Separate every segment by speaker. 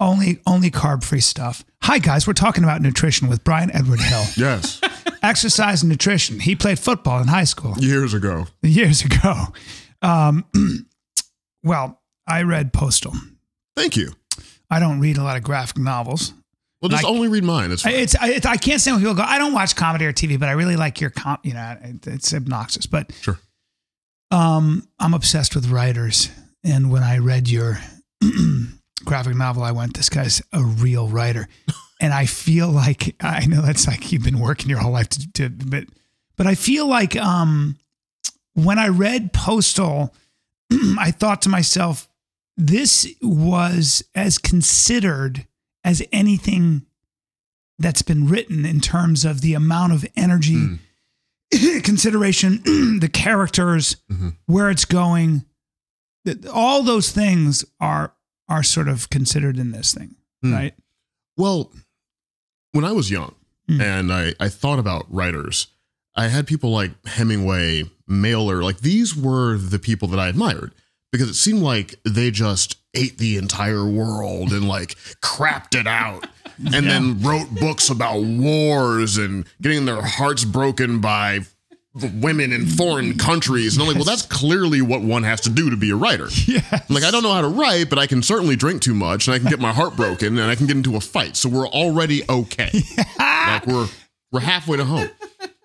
Speaker 1: Only carb-free stuff. Hi, guys. We're talking about nutrition with Bryan Edward Hill.
Speaker 2: Yes.
Speaker 1: Exercise and nutrition. He played football in high school.
Speaker 2: Years ago.
Speaker 1: Well, I read Postal.
Speaker 2: Thank you.
Speaker 1: I don't read a lot of graphic novels.
Speaker 2: Well, just only read mine. It's fine.
Speaker 1: I can't stand when people go, I don't watch comedy or TV, but I really like your it's obnoxious. But
Speaker 2: sure.
Speaker 1: I'm obsessed with writers. And when I read your graphic novel, I went, this guy's a real writer. And I feel like, I know that's like you've been working your whole life but I feel like when I read Postal, I thought to myself, this was as considered as anything that's been written in terms of the amount of energy, consideration, the characters, where it's going. All those things are sort of considered in this thing, right?
Speaker 2: Well, when I was young and I thought about writers, I had people like Hemingway, Mailer, like these were the people that I admired because it seemed like they just ate the entire world and like crapped it out and then wrote books about wars and getting their hearts broken by women in foreign countries. And I'm like, well, that's clearly what one has to do to be a writer.
Speaker 1: Yes.
Speaker 2: Like, I don't know how to write, but I can certainly drink too much and I can get my heart broken and I can get into a fight. So we're already okay. Like we're halfway to home.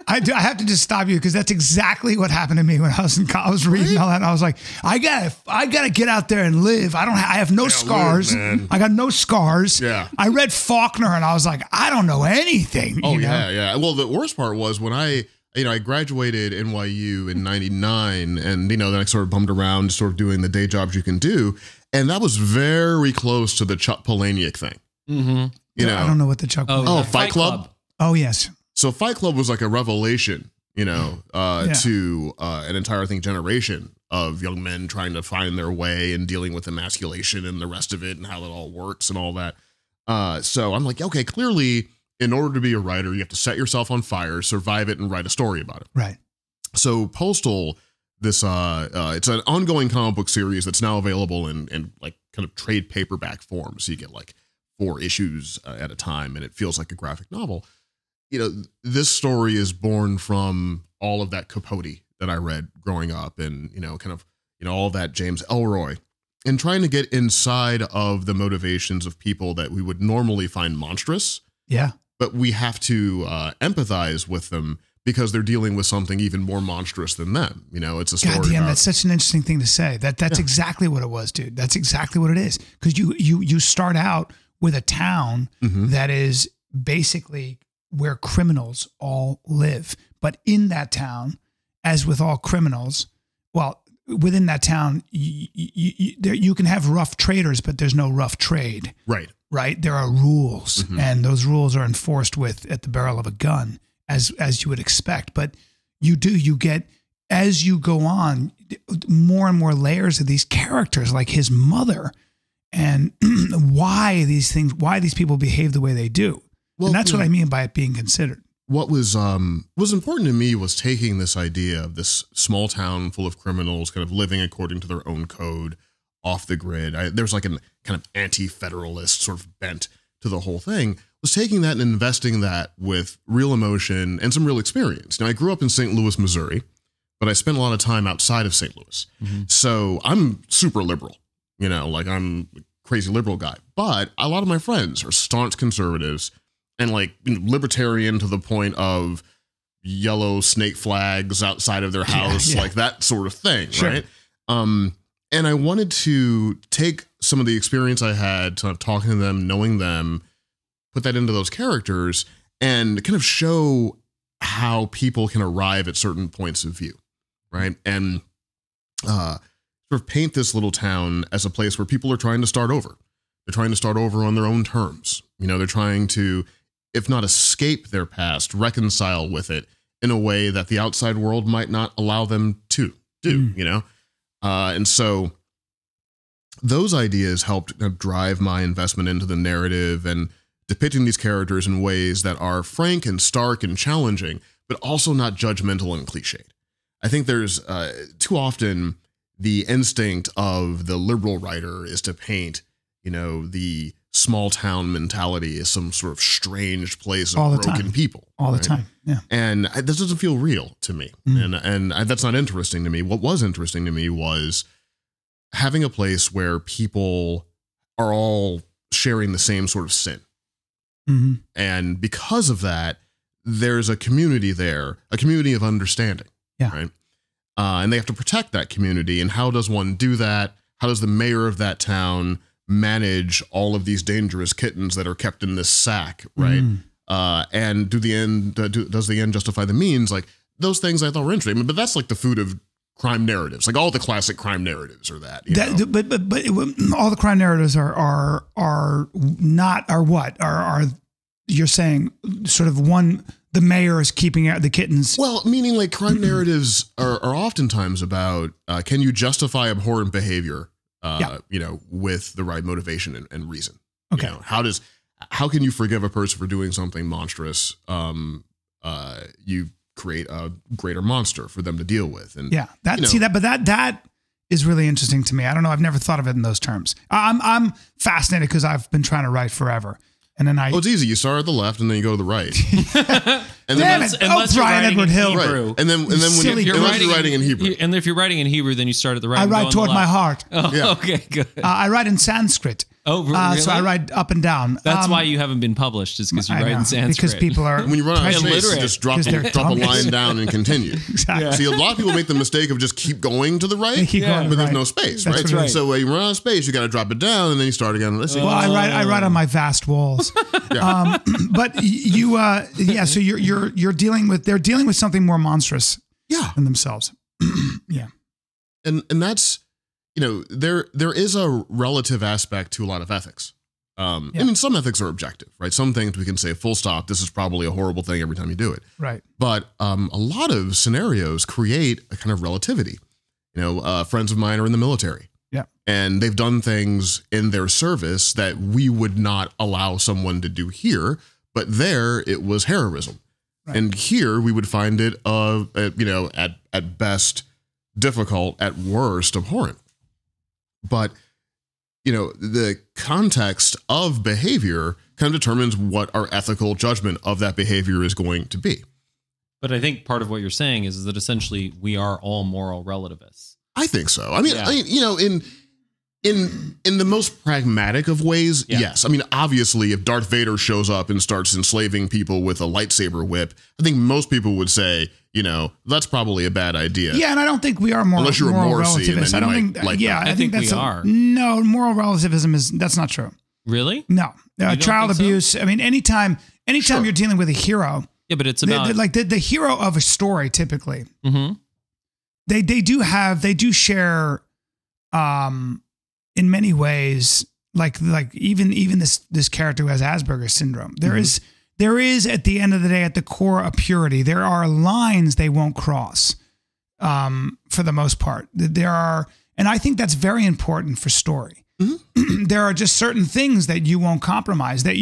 Speaker 1: I have to just stop you because that's exactly what happened to me when I was in college. I was reading all that, and I was like, I gotta get out there and live. I have no scars. I got no scars.
Speaker 2: Yeah.
Speaker 1: I read Faulkner, and I was like, I don't know anything.
Speaker 2: Oh yeah. Well, the worst part was when I graduated NYU in '99, and then I sort of bummed around, sort of doing the day jobs you can do, and that was very close to the Chuck Palahniuk thing.
Speaker 1: I don't know what the Chuck.
Speaker 2: Fight Club.
Speaker 1: Oh yes.
Speaker 2: So Fight Club was like a revelation, to an entire generation of young men trying to find their way and dealing with emasculation and the rest of it and how it all works and all that. So I'm like, okay, clearly in order to be a writer, you have to set yourself on fire, survive it, and write a story about it.
Speaker 1: Right.
Speaker 2: So Postal, it's an ongoing comic book series that's now available in like kind of trade paperback form. So you get like 4 issues at a time and it feels like a graphic novel. This story is born from all of that Capote that I read growing up and, all that James Ellroy and trying to get inside of the motivations of people that we would normally find monstrous.
Speaker 1: Yeah.
Speaker 2: But we have to empathize with them because they're dealing with something even more monstrous than them. It's a story.
Speaker 1: Goddamn, that's such an interesting thing to say. That's exactly what it was, dude. That's exactly what it is. Because you start out with a town that is basically where criminals all live. But in that town, as with all criminals, well, within that town, you can have rough traders, but there's no rough trade. Right? There are rules, and those rules are enforced at the barrel of a gun, as you would expect. But you get, as you go on, more and more layers of these characters, like his mother, and why these people behave the way they do. Well, and that's what I mean by it being considered.
Speaker 2: What was important to me was taking this idea of this small town full of criminals kind of living according to their own code off the grid. There's like a kind of anti-federalist sort of bent to the whole thing, was taking that and investing that with real emotion and some real experience. Now, I grew up in St. Louis, Missouri, but I spent a lot of time outside of St. Louis. So I'm super liberal, like I'm a crazy liberal guy, but a lot of my friends are staunch conservatives and like libertarian to the point of yellow snake flags outside of their house, like that sort of thing, right? And I wanted to take some of the experience I had kind of talking to them, knowing them, put that into those characters and kind of show how people can arrive at certain points of view, right? And sort of paint this little town as a place where people are trying to start over. They're trying to start over on their own terms. They're trying to, if not escape their past, reconcile with it in a way that the outside world might not allow them to do, And so those ideas helped drive my investment into the narrative and depicting these characters in ways that are frank and stark and challenging, but also not judgmental and cliched. I think there's too often the instinct of the liberal writer is to paint, the small town mentality is some sort of strange place
Speaker 1: All
Speaker 2: of
Speaker 1: the
Speaker 2: broken
Speaker 1: time.
Speaker 2: people.
Speaker 1: All the
Speaker 2: right?
Speaker 1: time. Yeah.
Speaker 2: And this doesn't feel real to me. And that's not interesting to me. What was interesting to me was having a place where people are all sharing the same sort of sin. And because of that, there's a community there, a community of understanding.
Speaker 1: Yeah.
Speaker 2: Right. And they have to protect that community. And how does one do that? How does the mayor of that town manage all of these dangerous kittens that are kept in this sack? Right. And does the end justify the means? Like those things I thought were interesting, but that's like the food of crime narratives. Like all the classic crime narratives are that.
Speaker 1: But all the crime narratives are you're saying sort of the mayor is keeping out the kittens.
Speaker 2: Well, meaning like crime narratives are oftentimes about can you justify abhorrent behavior, with the right motivation and reason.
Speaker 1: Okay.
Speaker 2: How can you forgive a person for doing something monstrous? You create a greater monster for them to deal with. And
Speaker 1: that is really interesting to me. I don't know. I've never thought of it in those terms. I'm fascinated because I've been trying to write forever. And then
Speaker 2: it's easy. You start at the left and then you go to the right. And
Speaker 1: then Bryan Edward Hill.
Speaker 2: Right. And then when you're writing in Hebrew.
Speaker 3: And if you're writing in Hebrew, then you start at the right.
Speaker 1: I write toward my heart.
Speaker 3: Oh, yeah. Okay, good.
Speaker 1: I write in Sanskrit.
Speaker 3: Oh, really?
Speaker 1: So I write up and down.
Speaker 3: That's why you haven't been published, is because you write in Sanskrit.
Speaker 1: Because people are
Speaker 2: when you run out of space, you just drop a line down and continue.
Speaker 1: Exactly.
Speaker 2: Yeah. See, a lot of people make the mistake of just keep going to the right, but there's no space, right?
Speaker 1: That's right.
Speaker 2: So when you run out of space, you got to drop it down and then you start again.
Speaker 1: Well, I write on my vast walls. But so they're dealing with something more monstrous than themselves. Yeah.
Speaker 2: And that's, there is a relative aspect to a lot of ethics. I mean, some ethics are objective, right? Some things we can say full stop, this is probably a horrible thing every time you do it.
Speaker 1: Right.
Speaker 2: But a lot of scenarios create a kind of relativity. Friends of mine are in the military.
Speaker 1: Yeah.
Speaker 2: And they've done things in their service that we would not allow someone to do here, but there it was heroism. Right. And here we would find it, at best difficult, at worst abhorrent. But, the context of behavior kind of determines what our ethical judgment of that behavior is going to be.
Speaker 3: But I think part of what you're saying is that essentially we are all moral relativists.
Speaker 2: I think so. I mean, in the most pragmatic of ways, yes. I mean, obviously, if Darth Vader shows up and starts enslaving people with a lightsaber whip, I think most people would say, that's probably a bad idea.
Speaker 1: Yeah, and I don't think we are
Speaker 2: unless you're
Speaker 1: moral
Speaker 2: a Morrissey,
Speaker 1: relativists. I don't think. I think
Speaker 3: we are.
Speaker 1: No, moral relativism that's not true.
Speaker 3: Really?
Speaker 1: No, child abuse. So? I mean, anytime you're dealing with a hero.
Speaker 3: Yeah, but it's about
Speaker 1: the hero of a story typically. Mm-hmm. They do share. In many ways, like even this character who has Asperger's syndrome, there is at the end of the day, at the core, a purity. There are lines they won't cross, for the most part. And I think that's very important for story. Mm-hmm. There are just certain things that you won't compromise. That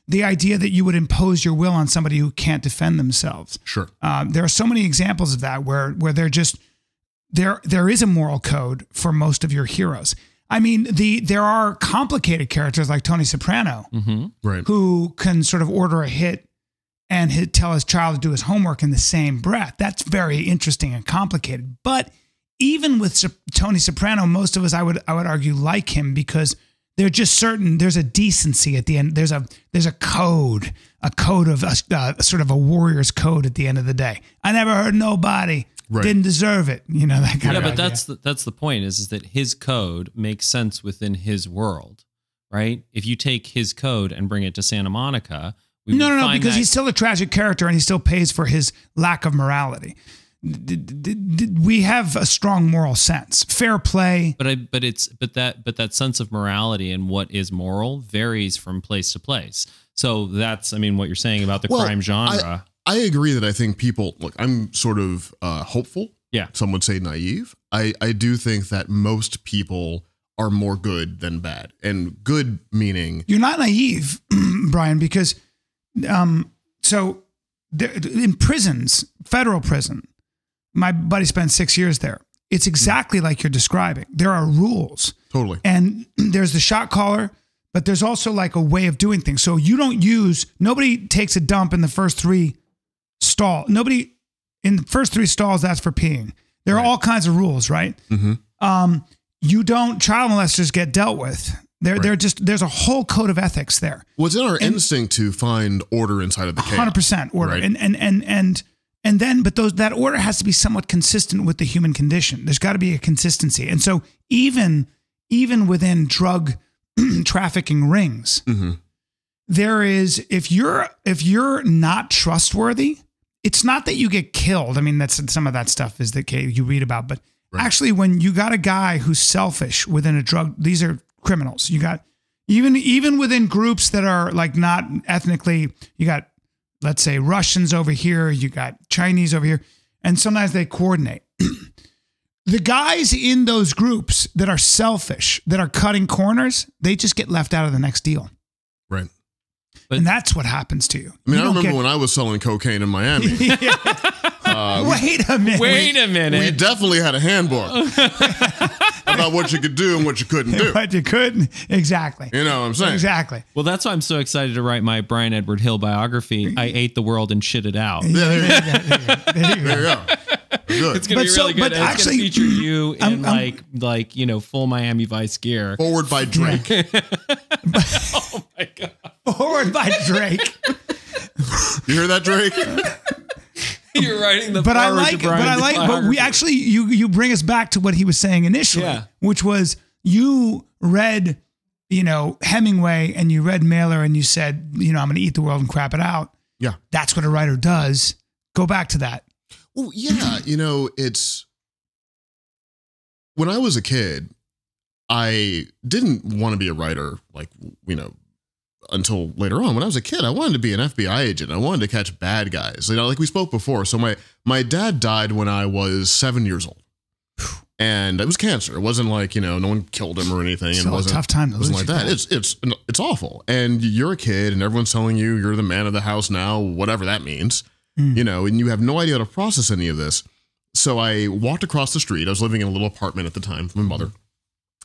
Speaker 1: the idea that you would impose your will on somebody who can't defend themselves.
Speaker 2: Sure.
Speaker 1: There are so many examples of that where they're just there is a moral code for most of your heroes. I mean, there are complicated characters like Tony Soprano,
Speaker 2: right,
Speaker 1: who can sort of order a hit and tell his child to do his homework in the same breath. That's very interesting and complicated. But even with Tony Soprano, most of us, I would argue, like him because there's a decency at the end. There's a code of sort of a warrior's code at the end of the day. I never hurt nobody. Right. Didn't deserve it, that kind of idea.
Speaker 3: But that's the point is that his code makes sense within his world, right? If you take his code and bring it to Santa Monica, because he's still a tragic character and he still pays for his lack of morality. We have a strong moral sense, fair play. But that sense of morality and what is moral varies from place to place. So that's, what you're saying about the crime genre.
Speaker 2: I agree that I think people, look, I'm sort of hopeful.
Speaker 3: Yeah.
Speaker 2: Some would say naive. I do think that most people are more good than bad. And good meaning...
Speaker 1: You're not naive, Bryan, because in prisons, federal prison, my buddy spent 6 years there. It's exactly like you're describing. There are rules.
Speaker 2: Totally.
Speaker 1: And there's the shot caller. but there's also like a way of doing things. So nobody takes a dump in the first 3 stalls. Nobody in the first 3 stalls, that's for peeing. There are all kinds of rules, right? Child molesters get dealt with. There's a whole code of ethics there.
Speaker 2: Well, it's in our instinct to find order inside of the chaos.
Speaker 1: 100% order. Right? But that order has to be somewhat consistent with the human condition. There's got to be a consistency. And so even within drug trafficking rings, there is, if you're not trustworthy, it's not that you get killed. I mean, that's some of that stuff is the case you read about, but actually when you got a guy who's selfish within a drug, these are criminals. You got even within groups that are like not ethnically, you got, let's say, Russians over here, you got Chinese over here, and sometimes they coordinate. The guys in those groups that are selfish, that are cutting corners, they just get left out of the next deal.
Speaker 2: Right.
Speaker 1: And that's what happens to you.
Speaker 2: I mean, I remember when I was selling cocaine in Miami.
Speaker 1: Wait a minute.
Speaker 2: We definitely had a handbook about what you could do and what you couldn't do.
Speaker 1: What you couldn't. Exactly.
Speaker 2: You know what I'm saying?
Speaker 1: Exactly.
Speaker 3: Well, that's why I'm so excited to write my Bryan Edward Hill biography, I Ate the World and Shit It Out.
Speaker 2: Yeah, there you go. Good.
Speaker 3: It's going to be really good. It's going to feature you in full Miami Vice gear.
Speaker 2: Forward by Drake.
Speaker 3: Oh my God.
Speaker 1: Forward by Drake.
Speaker 2: You hear that, Drake?
Speaker 3: You're writing the but
Speaker 1: we actually, you bring us back to what he was saying initially, which was you read, Hemingway and you read Mailer and you said, I'm going to eat the world and crap it out.
Speaker 2: Yeah.
Speaker 1: That's what a writer does. Go back to that.
Speaker 2: Well, yeah, it's when I was a kid, I didn't want to be a writer, until later on. When I was a kid, I wanted to be an FBI agent. I wanted to catch bad guys. Like we spoke before. So my dad died when I was 7 years old. And it was cancer. It wasn't like, no one killed him or anything.
Speaker 1: So it wasn't a tough time to lose.
Speaker 2: It wasn't like that. It's awful. And you're a kid and everyone's telling you you're the man of the house now, whatever that means. And you have no idea how to process any of this. So I walked across the street. I was living in a little apartment at the time with my mother.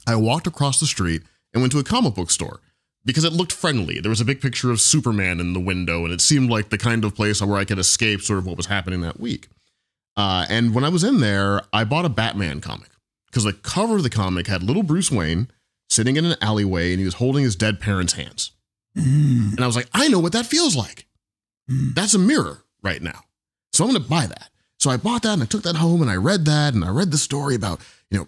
Speaker 2: I walked across the street and went to a comic book store because it looked friendly. There was a big picture of Superman in the window, and it seemed like the kind of place where I could escape sort of what was happening that week. And when I was in there, I bought a Batman comic because the cover of the comic had little Bruce Wayne sitting in an alleyway, and he was holding his dead parents' hands. And I was like, I know what that feels like. That's a mirror right now. So I'm going to buy that. So I bought that and I took that home and I read that and I read the story about,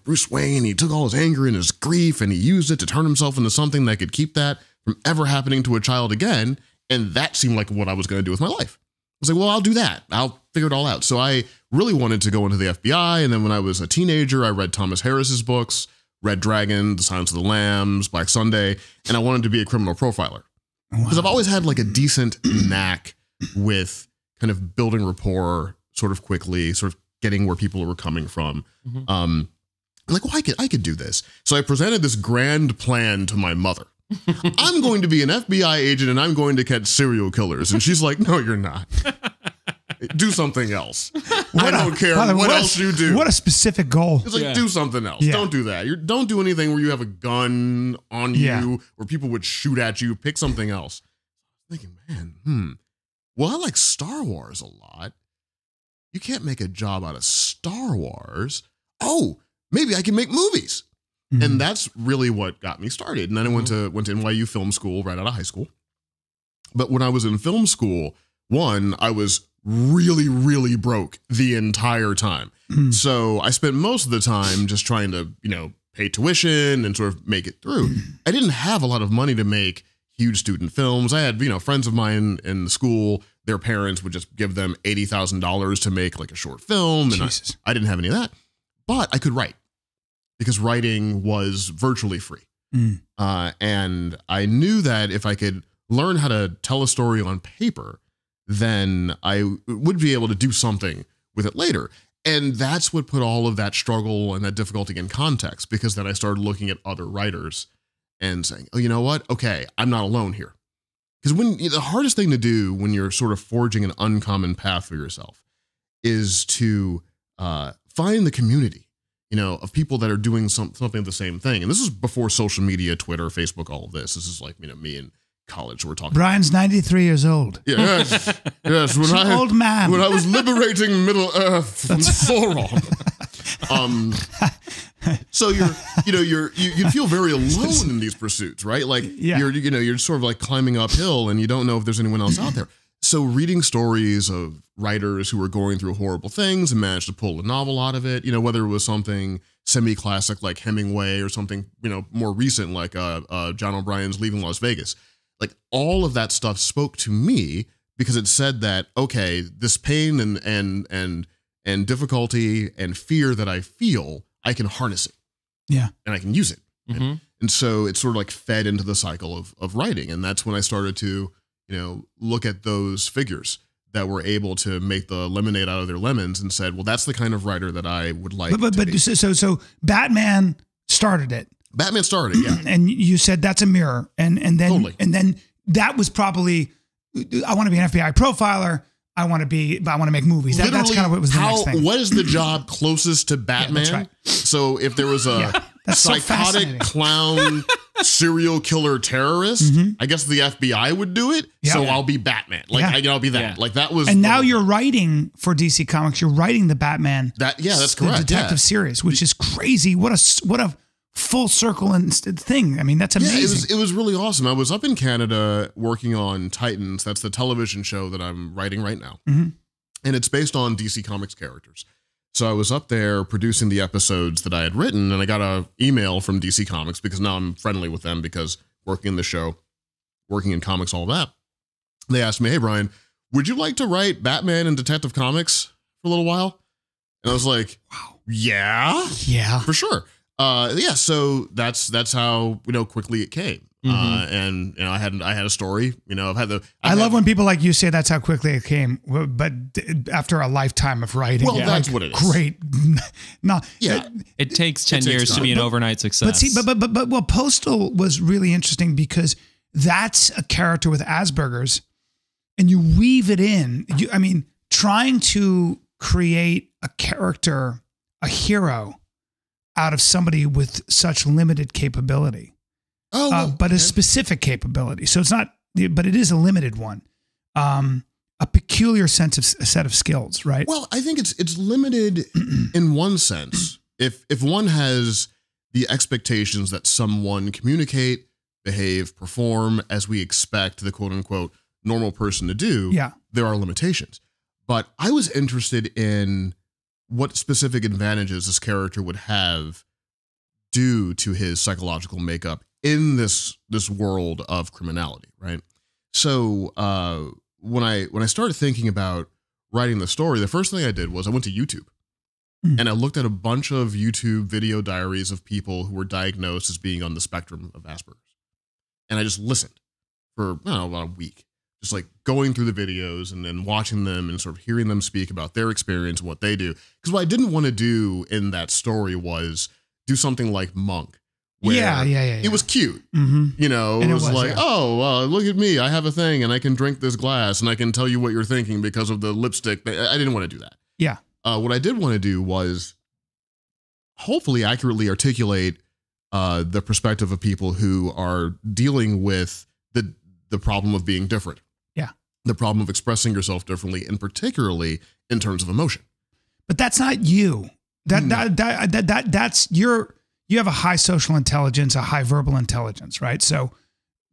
Speaker 2: Bruce Wayne. He took all his anger and his grief and he used it to turn himself into something that could keep that from ever happening to a child again. And that seemed like what I was going to do with my life. I was like, well, I'll do that. I'll figure it all out. So I really wanted to go into the FBI. And then when I was a teenager, I read Thomas Harris's books, Red Dragon, The Silence of the Lambs, Black Sunday, and I wanted to be a criminal profiler. Because I've always had like a decent knack with kind of building rapport sort of quickly, sort of getting where people were coming from. I'm like, well, I could do this. So I presented this grand plan to my mother. I'm going to be an FBI agent and I'm going to catch serial killers. And she's like, no, you're not. Do something else. I don't care what else you do.
Speaker 1: What a specific goal.
Speaker 2: It's like, do something else. Yeah. Don't do that. Don't do anything where you have a gun on you or people would shoot at you. Pick something else. I'm thinking, man, well, I like Star Wars a lot. You can't make a job out of Star Wars. Oh, maybe I can make movies. And that's really what got me started. And then I went to NYU Film School right out of high school. But when I was in film school, I was really, really broke the entire time. So I spent most of the time just trying to, pay tuition and sort of make it through. I didn't have a lot of money to make huge student films. I had, friends of mine in the school, their parents would just give them $80,000 to make like a short film. And I didn't have any of that, but I could write because writing was virtually free. And I knew that if I could learn how to tell a story on paper, then I would be able to do something with it later. And that's what put all of that struggle and that difficulty in context, because then I started looking at other writers and saying, oh, you know what? Okay, I'm not alone here. Because the hardest thing to do when you're sort of forging an uncommon path for yourself is to find the community. of people that are doing something the same thing. And this is before social media, Twitter, Facebook, all of this. This is like, me in college. We're talking.
Speaker 1: Brian's 93 years old.
Speaker 2: Yes. Yes.
Speaker 1: Old man.
Speaker 2: When I was liberating Middle Earth from Sauron. So you feel very alone in these pursuits, right? Like you're sort of like climbing uphill and you don't know if there's anyone else out there. So reading stories of writers who were going through horrible things and managed to pull a novel out of it, whether it was something semi-classic like Hemingway or something, more recent like John O'Brien's Leaving Las Vegas. Like all of that stuff spoke to me because it said that, okay, this pain and difficulty and fear that I feel, I can harness it.
Speaker 1: Yeah.
Speaker 2: And I can use it. Mm-hmm. And so it sort of like fed into the cycle of writing. And that's when I started to, look at those figures that were able to make the lemonade out of their lemons and said, well, that's the kind of writer that I would like to be.
Speaker 1: So Batman started it.
Speaker 2: Batman started it, yeah.
Speaker 1: And you said that's a mirror. And then
Speaker 2: totally.
Speaker 1: And then that was probably, I want to be an FBI profiler. I want to make movies. That's kind of what was the next thing.
Speaker 2: What is the job closest to Batman?
Speaker 1: Yeah, that's right.
Speaker 2: So if there was a psychotic clown serial killer terrorist, I guess the FBI would do it. Yeah. So I'll be Batman. I'll be that. Yeah. Like that was.
Speaker 1: And now you're writing for DC Comics. You're writing the Batman.
Speaker 2: That's correct.
Speaker 1: The detective series, which is crazy. What a full circle and thing. I mean, that's amazing.
Speaker 2: Yeah, it was really awesome. I was up in Canada working on Titans. That's the television show that I'm writing right now. Mm-hmm. And it's based on DC Comics characters. So I was up there producing the episodes that I had written, and I got an email from DC Comics because now I'm friendly with them because working in the show, working in comics, all that. They asked me, hey, Bryan, would you like to write Batman and Detective Comics for a little while? And I was like, wow, yeah, for sure. So that's how quickly it came. Mm-hmm. And I had a story. I
Speaker 1: love when people like you say that's how quickly it came, but after a lifetime of writing.
Speaker 2: Well, that's what it is.
Speaker 1: Great. No,
Speaker 3: yeah, it takes 10 years to be an overnight success.
Speaker 1: But Postal was really interesting because that's a character with Asperger's, and you weave it in. Trying to create a character, a hero, out of somebody with such limited capability, but a specific capability. So it's not, but it is a limited one, a peculiar set of skills, right?
Speaker 2: Well, I think it's limited in one sense. If one has the expectations that someone communicate, behave, perform as we expect the quote unquote normal person to do, there are limitations. But I was interested in what specific advantages this character would have due to his psychological makeup in this world of criminality, right? So when I started thinking about writing the story, the first thing I did was I went to YouTube and I looked at a bunch of YouTube video diaries of people who were diagnosed as being on the spectrum of Asperger's. And I just listened for, about a week. Just like going through the videos and then watching them and sort of hearing them speak about their experience and what they do. Because what I didn't want to do in that story was do something like Monk. Where it was cute. Mm-hmm. It was like, look at me. I have a thing and I can drink this glass and I can tell you what you're thinking because of the lipstick. I didn't want to do that.
Speaker 1: Yeah.
Speaker 2: What I did want to do was hopefully accurately articulate the perspective of people who are dealing with the problem of being different.
Speaker 1: Yeah.
Speaker 2: The problem of expressing yourself differently, and particularly in terms of emotion.
Speaker 1: But that's not you. That's you have a high social intelligence, a high verbal intelligence, right? So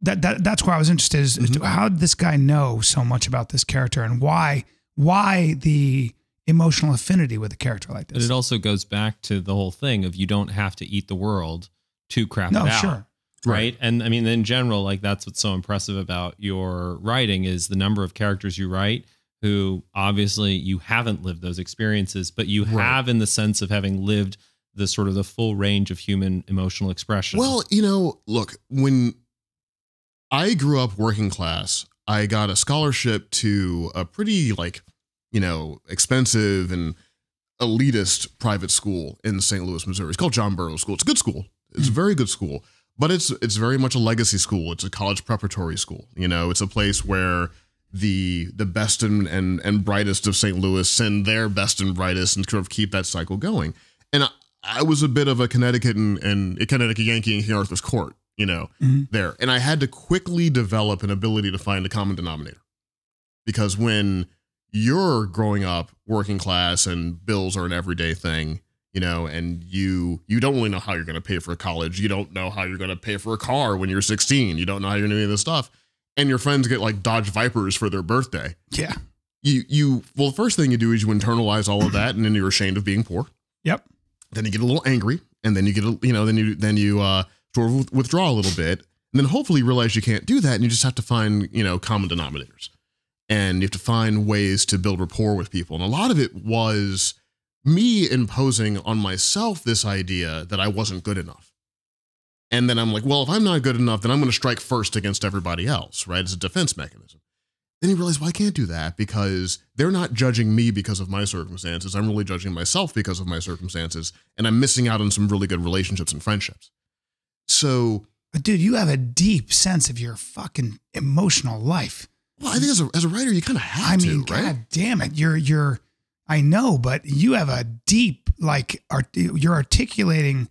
Speaker 1: that's where I was interested is how did this guy know so much about this character and why the emotional affinity with a character like this?
Speaker 3: But it also goes back to the whole thing of you don't have to eat the world to craft it out.
Speaker 1: Sure.
Speaker 3: Right. And I mean, in general, like that's what's so impressive about your writing is the number of characters you write who obviously you haven't lived those experiences, but you have in the sense of having lived the sort of the full range of human emotional expression.
Speaker 2: Well, look, when I grew up working class, I got a scholarship to a pretty expensive and elitist private school in St. Louis, Missouri. It's called John Burroughs School. It's a good school. It's a very good school. But it's very much a legacy school. It's a college preparatory school. It's a place where the best and brightest of St. Louis send their best and brightest and sort of keep that cycle going. And I was a bit of a Connecticut and a Connecticut Yankee in King Arthur's Court, you know, there. And I had to quickly develop an ability to find a common denominator. Because when you're growing up working class and bills are an everyday thing, you know, and you don't really know how you're going to pay for college. You don't know how you're going to pay for a car when you're 16. You don't know how you're going to do any of this stuff. And your friends get like Dodge Vipers for their birthday.
Speaker 1: Yeah.
Speaker 2: Well, the first thing you do is you internalize all of that, and then you're ashamed of being poor.
Speaker 1: Yep.
Speaker 2: Then you get a little angry, and then you get then you sort of withdraw a little bit, and then hopefully you realize you can't do that, and you just have to find, you know, common denominators, and you have to find ways to build rapport with people. And a lot of it was me imposing on myself this idea that I wasn't good enough. And then I'm like, well, if I'm not good enough, then I'm going to strike first against everybody else, right? As a defense mechanism. Then you realize, well, I can't do that because they're not judging me because of my circumstances. I'm really judging myself because of my circumstances, and I'm missing out on some really good relationships and friendships. So,
Speaker 1: but dude, you have a deep sense of your fucking emotional life.
Speaker 2: Well, I think as a writer, you kind of have to, right?
Speaker 1: God damn it. You're, I know, but you have a deep, like, you're articulating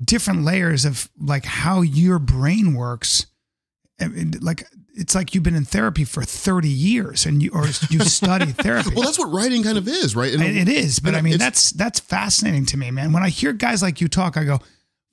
Speaker 1: different layers of like how your brain works. And like, it's like you've been in therapy for 30 years and you study therapy.
Speaker 2: Well, that's what writing kind of is, right?
Speaker 1: And it is, but I mean, that's fascinating to me, man. When I hear guys like you talk, I go,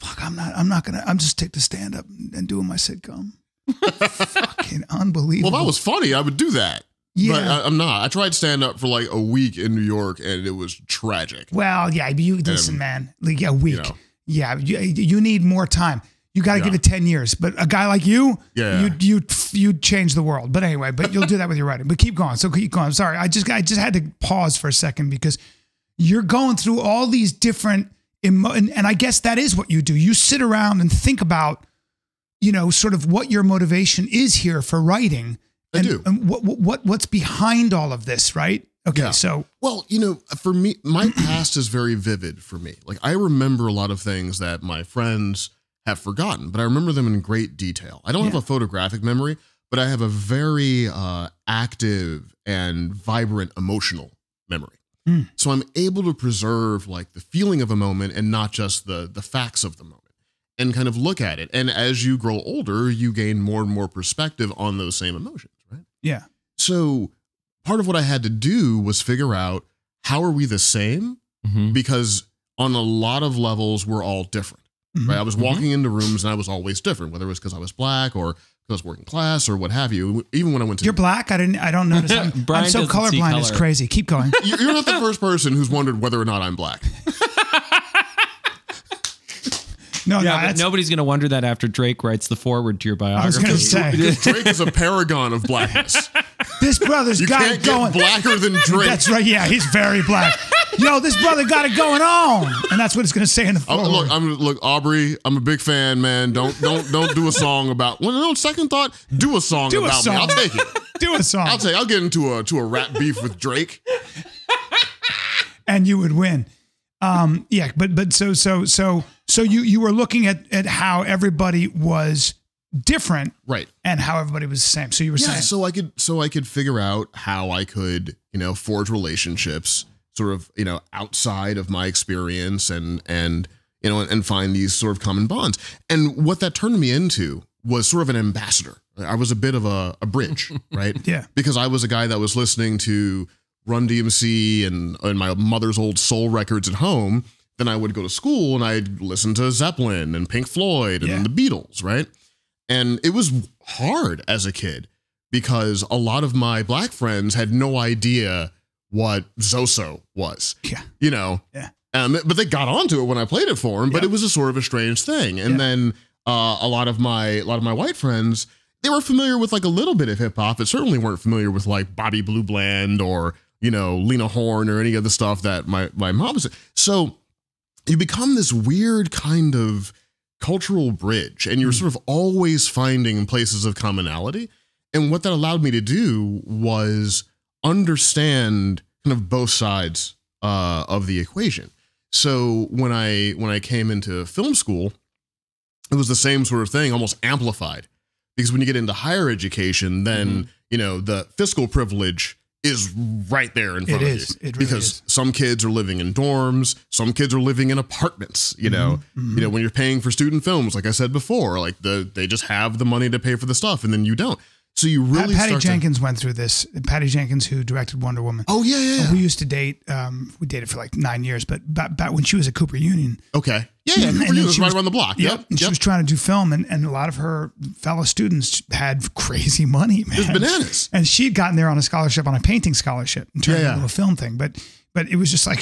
Speaker 1: fuck, I'm just take the stand up and doing my sitcom. Fucking unbelievable.
Speaker 2: Well, if I was funny, I would do that.
Speaker 1: Yeah.
Speaker 2: But I'm not. I tried stand up for like a week in New York and it was tragic.
Speaker 1: Well, yeah, you listen, man, like a week.
Speaker 2: You know.
Speaker 1: Yeah. You need more time. You got to give it 10 years, but a guy like you, you'd change the world. But anyway, but you'll do that with your writing. But keep going. So keep going. Sorry, I just had to pause for a second because you're going through all these different and I guess that is what you do. You sit around and think about, you know, sort of what your motivation is here for writing.
Speaker 2: I do.
Speaker 1: And what's behind all of this, right? Okay, so
Speaker 2: well, you know, for me, my past is very vivid for me. Like I remember a lot of things that my friends have forgotten, but I remember them in great detail. I don't have a photographic memory, but I have a very active and vibrant emotional memory. So I'm able to preserve like the feeling of a moment and not just the facts of the moment and kind of look at it. And as you grow older, you gain more and more perspective on those same emotions, right?
Speaker 1: Yeah.
Speaker 2: So part of what I had to do was figure out how are we the same? Because on a lot of levels, we're all different. Right, I was walking into rooms and I was always different, whether it was because I was black or because I was working class or what have you. Even when I went to
Speaker 1: you're black, I don't notice. I'm so colorblind. It's crazy. Keep going.
Speaker 2: You're not the first person who's wondered whether or not I'm black.
Speaker 3: No, but nobody's going to wonder that after Drake writes the foreword to your biography.
Speaker 1: I was going to say
Speaker 2: Drake is a paragon of blackness.
Speaker 1: This brother's got it going.
Speaker 2: Get blacker than Drake.
Speaker 1: That's right. Yeah, he's very black. Yo, this brother got it going on, and that's what it's going to say in the foreword.
Speaker 2: Look, Aubrey, I'm a big fan, man. Don't do a song about. Well, no, second thought, do a song about me. I'll take it.
Speaker 1: Do a song.
Speaker 2: I'll get into a rap beef with Drake,
Speaker 1: and you would win. Yeah, but so you were looking at how everybody was different,
Speaker 2: right,
Speaker 1: and how everybody was the same. So you were saying,
Speaker 2: so I could figure out how I could, you know, forge relationships sort of, you know, outside of my experience and you know, and find these sort of common bonds. And what that turned me into was sort of an ambassador. I was a bit of a bridge, right?
Speaker 1: Yeah.
Speaker 2: Because I was a guy that was listening to Run DMC and my mother's old soul records at home. Then I would go to school and I'd listen to Zeppelin and Pink Floyd and the Beatles, right? And it was hard as a kid because a lot of my black friends had no idea what Zoso was.
Speaker 1: Yeah.
Speaker 2: You know?
Speaker 1: Yeah.
Speaker 2: But they got onto it when I played it for them, but it was a sort of a strange thing. And then a lot of my white friends, they were familiar with like a little bit of hip hop, but certainly weren't familiar with like Bobby Blue Bland or, you know, Lena Horne or any of the stuff that my mom was. So you become this weird kind of cultural bridge and you're sort of always finding places of commonality. And what that allowed me to do was understand kind of both sides of the equation. So when I came into film school, it was the same sort of thing, almost amplified. Because when you get into higher education, then, you know, the fiscal privilege is right there in front of you.
Speaker 1: It really
Speaker 2: because
Speaker 1: is.
Speaker 2: Some kids are living in dorms, some kids are living in apartments, you know. You know, when you're paying for student films, like I said before, like they just have the money to pay for the stuff and then you don't. So you really
Speaker 1: Patty Jenkins went through this. Patty Jenkins, who directed Wonder Woman.
Speaker 2: Oh yeah.
Speaker 1: We used to date. We dated for like 9 years, but back when she was at Cooper Union.
Speaker 2: Okay. Yeah. Cooper Union was right around the block. Yep.
Speaker 1: And she was trying to do film, and a lot of her fellow students had crazy money, man.
Speaker 2: It was bananas.
Speaker 1: And she'd gotten there on a scholarship, on a painting scholarship, and turned into a film thing. But it was just like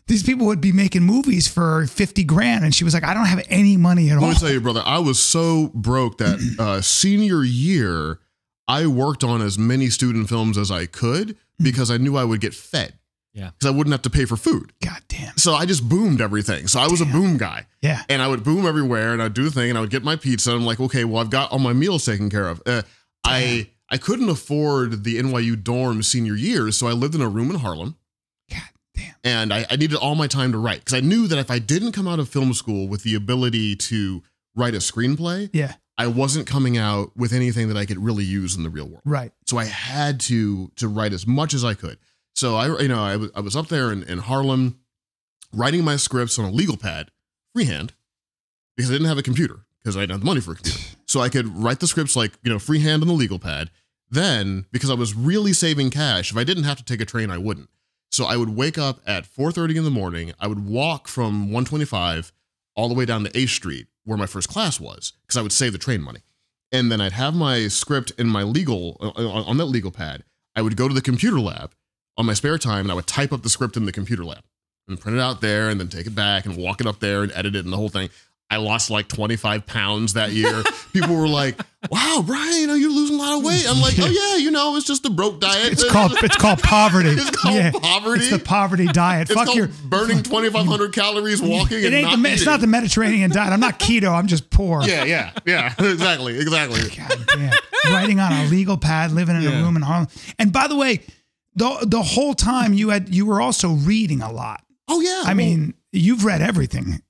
Speaker 1: these people would be making movies for $50,000, and she was like, I don't have any money at all.
Speaker 2: Let me tell you, brother, I was so broke that senior year, I worked on as many student films as I could because I knew I would get fed.
Speaker 3: Yeah.
Speaker 2: Because I wouldn't have to pay for food.
Speaker 1: God damn.
Speaker 2: So I just boomed everything. So I was a boom guy.
Speaker 1: Yeah.
Speaker 2: And I would boom everywhere and I'd do the thing and I would get my pizza. And I'm like, okay, well, I've got all my meals taken care of. I couldn't afford the NYU dorm senior year. So I lived in a room in Harlem.
Speaker 1: God damn.
Speaker 2: And I needed all my time to write because I knew that if I didn't come out of film school with the ability to write a screenplay, I wasn't coming out with anything that I could really use in the real world.
Speaker 1: Right.
Speaker 2: So I had to write as much as I could. So I was up there in Harlem writing my scripts on a legal pad, freehand, because I didn't have a computer because I didn't have the money for a computer. So I could write the scripts like, freehand on the legal pad. Then, because I was really saving cash, if I didn't have to take a train, I wouldn't. So I would wake up at 4:30 in the morning. I would walk from 125 all the way down to 8th Street, where my first class was, because I would save the train money. And then I'd have my script in my on that legal pad. I would go to the computer lab on my spare time and I would type up the script in the computer lab and print it out there and then take it back and walk it up there and edit it and the whole thing. I lost like 25 pounds that year. People were like, wow, Bryan, you're losing a lot of weight. I'm like, oh yeah, it's just a broke diet.
Speaker 1: It's called poverty.
Speaker 2: It's called poverty.
Speaker 1: It's the poverty diet.
Speaker 2: It's called burning 2,500 calories walking
Speaker 1: It's not the Mediterranean diet. I'm not keto. I'm just poor.
Speaker 2: Yeah. Exactly.
Speaker 1: God damn. Writing on a legal pad, living in a room in Harlem. And by the way, the whole time you were also reading a lot.
Speaker 2: Oh yeah.
Speaker 1: I mean, you've read everything.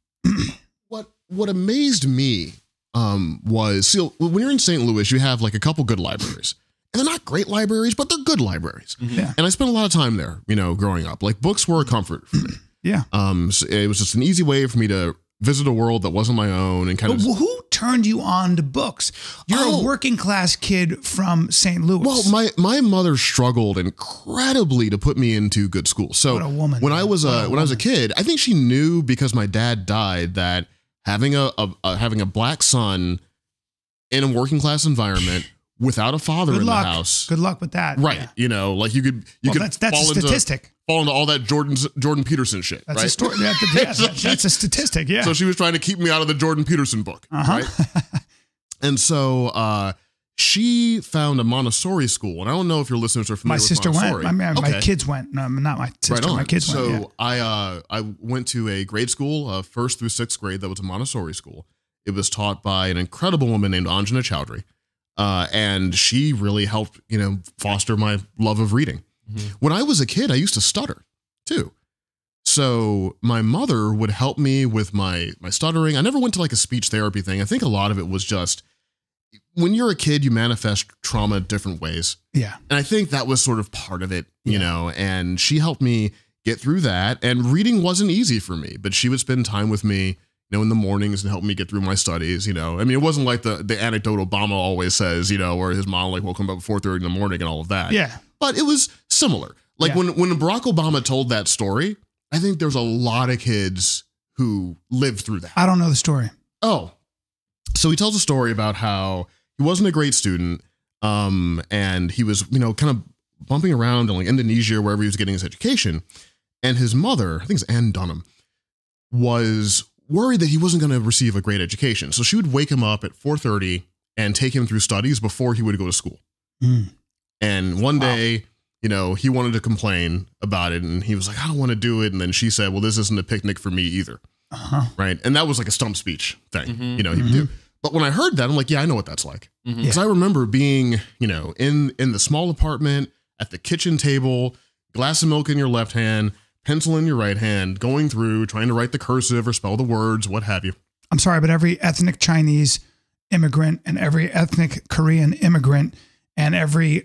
Speaker 2: What amazed me was, when you're in St. Louis, you have like a couple good libraries. And they're not great libraries, but they're good libraries.
Speaker 1: Yeah.
Speaker 2: And I spent a lot of time there, growing up. Like books were a comfort for me.
Speaker 1: Yeah.
Speaker 2: So it was just an easy way for me to visit a world that wasn't my own and kind of.
Speaker 1: Who turned you on to books? You're a working class kid from St. Louis.
Speaker 2: Well, my mother struggled incredibly to put me into good schools. So
Speaker 1: what a woman.
Speaker 2: When I was a kid, I think she knew because my dad died that having a black son in a working class environment without a father in the house.
Speaker 1: Good luck with that.
Speaker 2: Right. Yeah. Like you could
Speaker 1: that's a statistic.
Speaker 2: Fall into all that Jordan Peterson shit.
Speaker 1: That's
Speaker 2: right?
Speaker 1: a story. That's a statistic. Yeah.
Speaker 2: So she was trying to keep me out of the Jordan Peterson book. Right. And so she found a Montessori school, and I don't know if your listeners are familiar with Montessori.
Speaker 1: My sister went. My kids went. No, not my sister.
Speaker 2: Right on.
Speaker 1: My kids went.
Speaker 2: So I went to a grade school, 1st through 6th grade, that was a Montessori school. It was taught by an incredible woman named Anjana Chowdhury, and she really helped foster my love of reading. Mm-hmm. When I was a kid, I used to stutter too. So my mother would help me with my stuttering. I never went to like a speech therapy thing. I think a lot of it was just, when you're a kid, you manifest trauma different ways.
Speaker 1: Yeah.
Speaker 2: And I think that was sort of part of it, and she helped me get through that. And reading wasn't easy for me, but she would spend time with me, in the mornings and help me get through my studies, I mean, it wasn't like the anecdote Obama always says, where his mom woke him up at 4:30 in the morning and all of that.
Speaker 1: Yeah.
Speaker 2: But it was similar. Like when Barack Obama told that story, I think there's a lot of kids who lived through that.
Speaker 1: I don't know the story.
Speaker 2: Oh, so he tells a story about how he wasn't a great student, and he was, kind of bumping around in like Indonesia, wherever he was getting his education. And his mother, I think it's Ann Dunham, was worried that he wasn't going to receive a great education. So she would wake him up at 4:30 and take him through studies before he would go to school. Mm. And one day, he wanted to complain about it, and he was like, I don't want to do it. And then she said, well, this isn't a picnic for me either. Right. And that was like a stump speech thing, he would do. But when I heard that, I'm like, yeah, I know what that's like. Because I remember being, in the small apartment at the kitchen table, glass of milk in your left hand, pencil in your right hand, going through, trying to write the cursive or spell the words, what have you.
Speaker 1: I'm sorry, but every ethnic Chinese immigrant and every ethnic Korean immigrant and every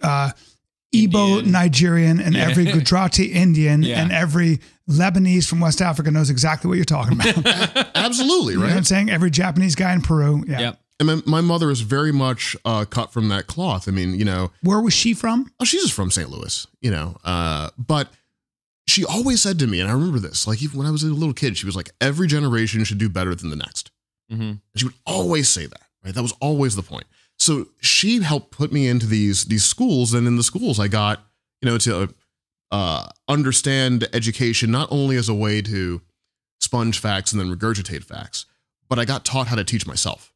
Speaker 1: Igbo Nigerian and every Gujarati Indian and every Lebanese from West Africa knows exactly what you're talking about.
Speaker 2: Absolutely, right?
Speaker 1: You know what I'm saying? Every Japanese guy in Peru. Yeah.
Speaker 3: Yep.
Speaker 2: And my mother is very much cut from that cloth. I mean,
Speaker 1: Where was she from?
Speaker 2: Oh, she's just from St. Louis, but she always said to me, and I remember this, like even when I was a little kid, she was like, every generation should do better than the next. Mm-hmm. And she would always say that, right? That was always the point. So she helped put me into these schools, and in the schools I got, to understand education, not only as a way to sponge facts and then regurgitate facts, but I got taught how to teach myself,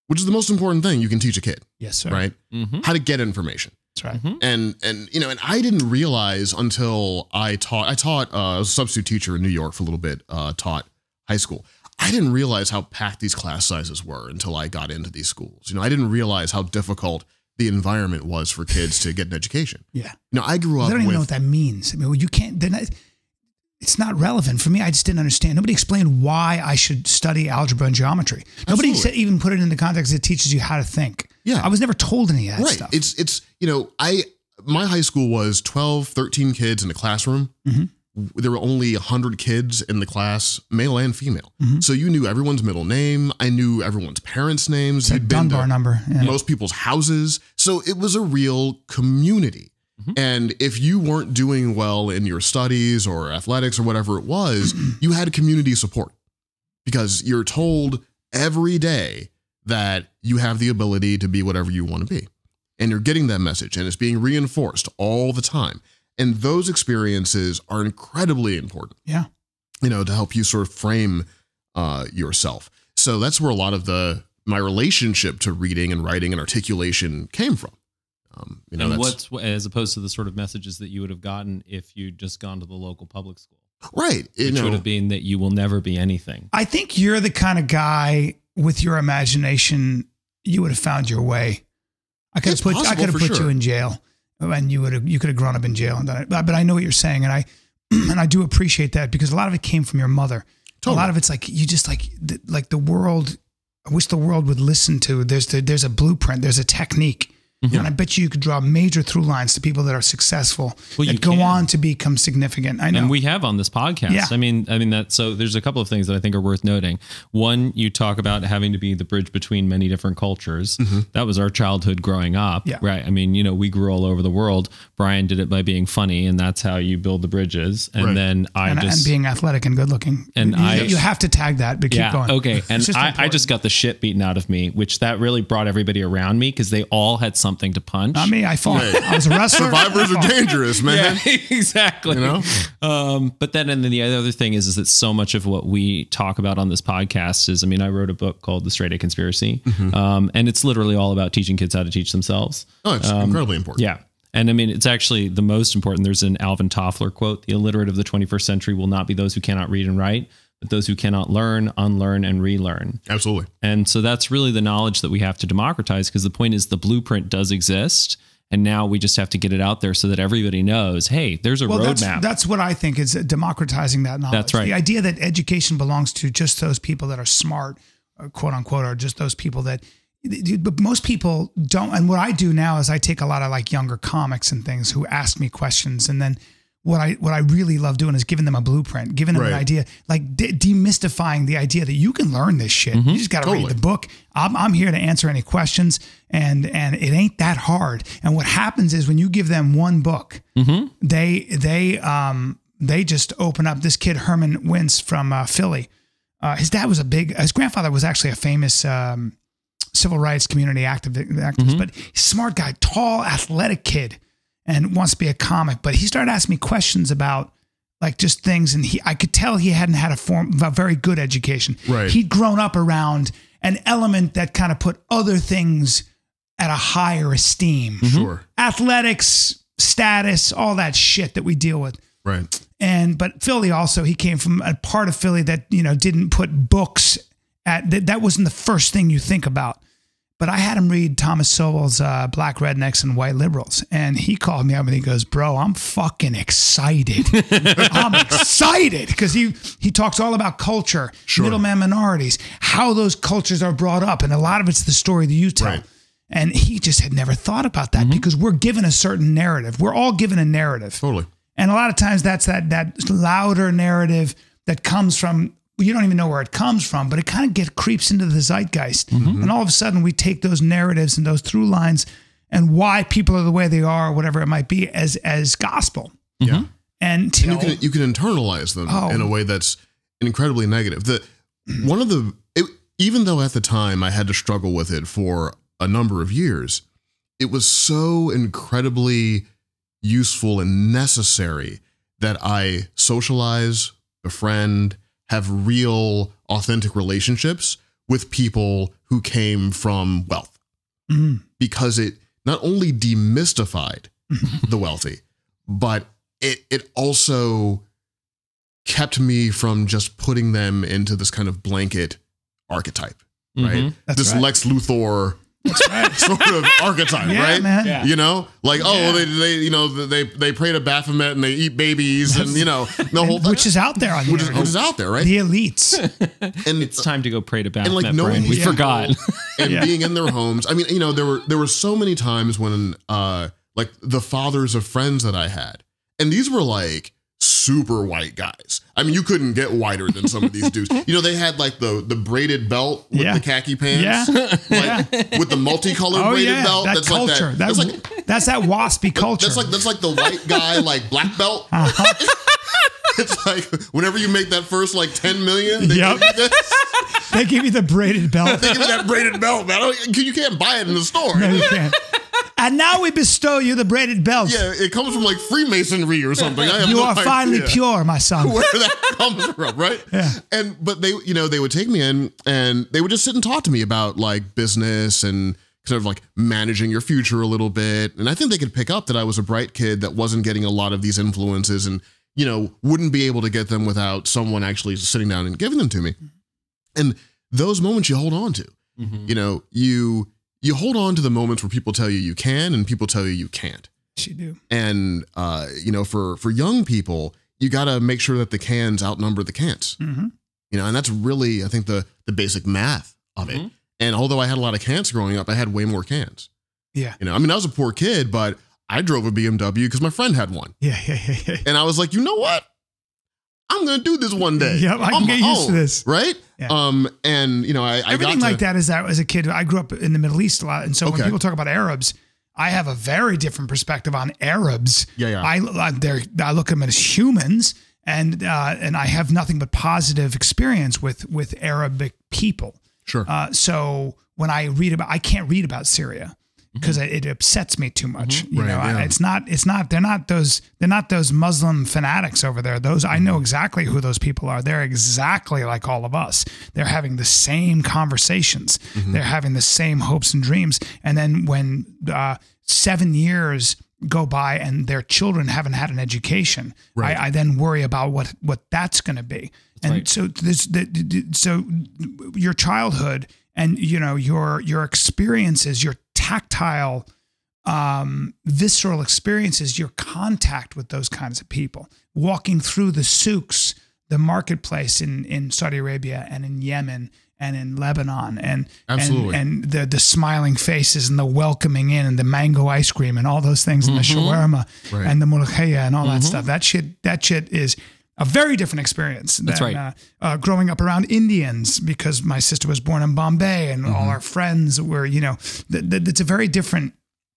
Speaker 2: which is the most important thing you can teach a kid.
Speaker 1: Yes, sir.
Speaker 2: Right? Mm-hmm. How to get information.
Speaker 1: That's right.
Speaker 2: Mm-hmm. And I didn't realize until I taught I was a substitute teacher in New York for a little bit, taught high school. I didn't realize how packed these class sizes were until I got into these schools. I didn't realize how difficult the environment was for kids to get an education.
Speaker 1: Yeah.
Speaker 2: I grew up
Speaker 1: I don't even know what that means. I mean, you can't, it's not relevant for me. I just didn't understand. Nobody explained why I should study algebra and geometry. Nobody even put it in the context that teaches you how to think.
Speaker 2: Yeah.
Speaker 1: I was never told any of that stuff.
Speaker 2: It's my high school was 12, 13 kids in a classroom. Mm-hmm. There were only 100 kids in the class, male and female. Mm-hmm. So you knew everyone's middle name. I knew everyone's parents' names.
Speaker 1: You'd been Dunbar number.
Speaker 2: Yeah. Most people's houses. So it was a real community. Mm-hmm. And if you weren't doing well in your studies or athletics or whatever it was, you had community support because you're told every day that you have the ability to be whatever you want to be. And you're getting that message and it's being reinforced all the time. And those experiences are incredibly important.
Speaker 1: Yeah.
Speaker 2: To help you sort of frame yourself. So that's where a lot of my relationship to reading and writing and articulation came from.
Speaker 3: And what's as opposed to the sort of messages that you would have gotten if you'd just gone to the local public school.
Speaker 2: Right.
Speaker 3: Which would have been that you will never be anything.
Speaker 1: I think you're the kind of guy with your imagination, you would have found your way. I could have put you in jail. And you could have grown up in jail and done it. But I know what you're saying, and I do appreciate that because a lot of it came from your mother. Totally. A lot of it's like you just like the world. I wish the world would listen to. There's a blueprint. There's a technique. Mm-hmm. And I bet you could draw major through lines to people that are successful that go on to become significant. I know.
Speaker 3: And we have on this podcast.
Speaker 1: Yeah.
Speaker 3: I mean that. So there's a couple of things that I think are worth noting. One, you talk about having to be the bridge between many different cultures. Mm-hmm. That was our childhood growing up, right? I mean, we grew all over the world. Bryan did it by being funny, and that's how you build the bridges. And then and
Speaker 1: being athletic and good looking. And you have to tag that, but keep going.
Speaker 3: Okay. And I just got the shit beaten out of me, which that really brought everybody around me because they all had something to punch.
Speaker 1: Not me. I fought. I was a wrestler.
Speaker 2: Survivors are dangerous, man.
Speaker 3: Yeah, exactly. But then, and then the other thing is that so much of what we talk about on this podcast is, I wrote a book called The Straight A Conspiracy. Mm-hmm. And it's literally all about teaching kids how to teach themselves.
Speaker 2: Oh, it's incredibly important.
Speaker 3: Yeah. And it's actually the most important. There's an Alvin Toffler quote: "The illiterate of the 21st century will not be those who cannot read and write, but those who cannot learn, unlearn, and relearn."
Speaker 2: Absolutely.
Speaker 3: And so that's really the knowledge that we have to democratize, because the point is the blueprint does exist. And now we just have to get it out there so that everybody knows, hey, there's a roadmap.
Speaker 1: That's what I think is democratizing that knowledge.
Speaker 3: That's right.
Speaker 1: The idea that education belongs to just those people that are smart, quote unquote, or just those people that, but most people don't. And what I do now is I take a lot of like younger comics and things who ask me questions, and then what I really love doing is giving them a blueprint, giving them an idea, like demystifying the idea that you can learn this shit. Mm-hmm. You just got to read the book. I'm here to answer any questions, and it ain't that hard. And what happens is when you give them one book, mm-hmm. they just open up. This kid Herman Wentz from Philly, his grandfather was actually a famous civil rights community activist, mm-hmm. but smart guy, tall, athletic kid. And wants to be a comic, but he started asking me questions about like just things, and I could tell he hadn't had a very good education.
Speaker 2: Right.
Speaker 1: He'd grown up around an element that kind of put other things at a higher esteem.
Speaker 2: Mm-hmm. Sure.
Speaker 1: Athletics, status, all that shit that we deal with.
Speaker 2: Right.
Speaker 1: But Philly also, he came from a part of Philly that didn't put books that wasn't the first thing you think about. But I had him read Thomas Sowell's Black Rednecks and White Liberals. And he called me up and he goes, bro, I'm fucking excited. I'm excited because he talks all about culture, middleman minorities, how those cultures are brought up. And a lot of it's the story that you tell. Right. And he just had never thought about that because we're given a certain narrative. We're all given a narrative.
Speaker 2: Totally.
Speaker 1: And a lot of times that's that louder narrative that comes from, you don't even know where it comes from, but it kind of creeps into the zeitgeist. And all of a sudden we take those narratives and those through lines and why people are the way they are, or whatever it might be, as gospel.
Speaker 2: Yeah.
Speaker 1: And
Speaker 2: you can internalize them in a way that's incredibly negative. Even though at the time I had to struggle with it for a number of years, it was so incredibly useful and necessary that I socialize, befriend, have real, authentic relationships with people who came from wealth. Because it not only demystified the wealthy, but it also kept me from just putting them into this kind of blanket archetype, right? This Lex Luthor sort of archetype, right?
Speaker 1: Man. Yeah.
Speaker 2: You know, like, they pray to Baphomet and they eat babies and, the whole thing.
Speaker 1: Which is out there on the
Speaker 2: internet. Which is out there, right?
Speaker 1: The elites.
Speaker 2: And
Speaker 3: it's time to go pray to Baphomet,
Speaker 2: and like,
Speaker 3: we forgot.
Speaker 2: And being in their homes. I mean, there were so many times when, like the fathers of friends that I had, and these were like super white guys. I mean, you couldn't get whiter than some of these dudes. They had like the braided belt with the khaki pants, with the multicolored braided belt.
Speaker 1: That's culture. Like that's that waspy culture.
Speaker 2: That's like the white guy, like black belt. It's like whenever you make that first like 10 million, they give you this.
Speaker 1: They give you the braided belt.
Speaker 2: They give you that braided belt, man. You can't buy it in the store.
Speaker 1: No, you can't. And now we bestow you the braided belt.
Speaker 2: Yeah, it comes from like Freemasonry or something.
Speaker 1: You are finally pure, my son.
Speaker 2: Where that comes from, right?
Speaker 1: Yeah.
Speaker 2: But they would take me in and they would just sit and talk to me about like business and sort of like managing your future a little bit. And I think they could pick up that I was a bright kid that wasn't getting a lot of these influences and, wouldn't be able to get them without someone actually sitting down and giving them to me. And those moments you hold on to, you hold on to the moments where people tell you can and people tell you can't.
Speaker 1: You do.
Speaker 2: And, for young people, you got to make sure that the cans outnumber the can'ts, and that's really, I think, the basic math of it. And although I had a lot of can'ts growing up, I had way more cans.
Speaker 1: Yeah.
Speaker 2: I mean, I was a poor kid, but I drove a BMW because my friend had one.
Speaker 1: Yeah.
Speaker 2: And I was like, you know what? I'm going to do this one day.
Speaker 1: Yeah, I can get used to this.
Speaker 2: Right?
Speaker 1: Yeah.
Speaker 2: Everything
Speaker 1: like that is that as a kid, I grew up in the Middle East a lot. And so when people talk about Arabs, I have a very different perspective on Arabs.
Speaker 2: Yeah.
Speaker 1: I look at them as humans and I have nothing but positive experience with Arabic people.
Speaker 2: Sure.
Speaker 1: So when I can't read about Syria because it upsets me too much. It's not, they're not those Muslim fanatics over there. I know exactly who those people are. They're exactly like all of us. They're having the same conversations. They're having the same hopes and dreams. And then when 7 years go by and their children haven't had an education, I then worry about what that's going to be. So your childhood and your experiences, your tactile, visceral experiences, your contact with those kinds of people, walking through the souks, the marketplace in Saudi Arabia and in Yemen and in Lebanon, and the smiling faces and the welcoming in and the mango ice cream and all those things and the shawarma and the molokhaya and all that stuff. That shit is a very different experience than growing up around Indians, because my sister was born in Bombay and all our friends were, it's a very different,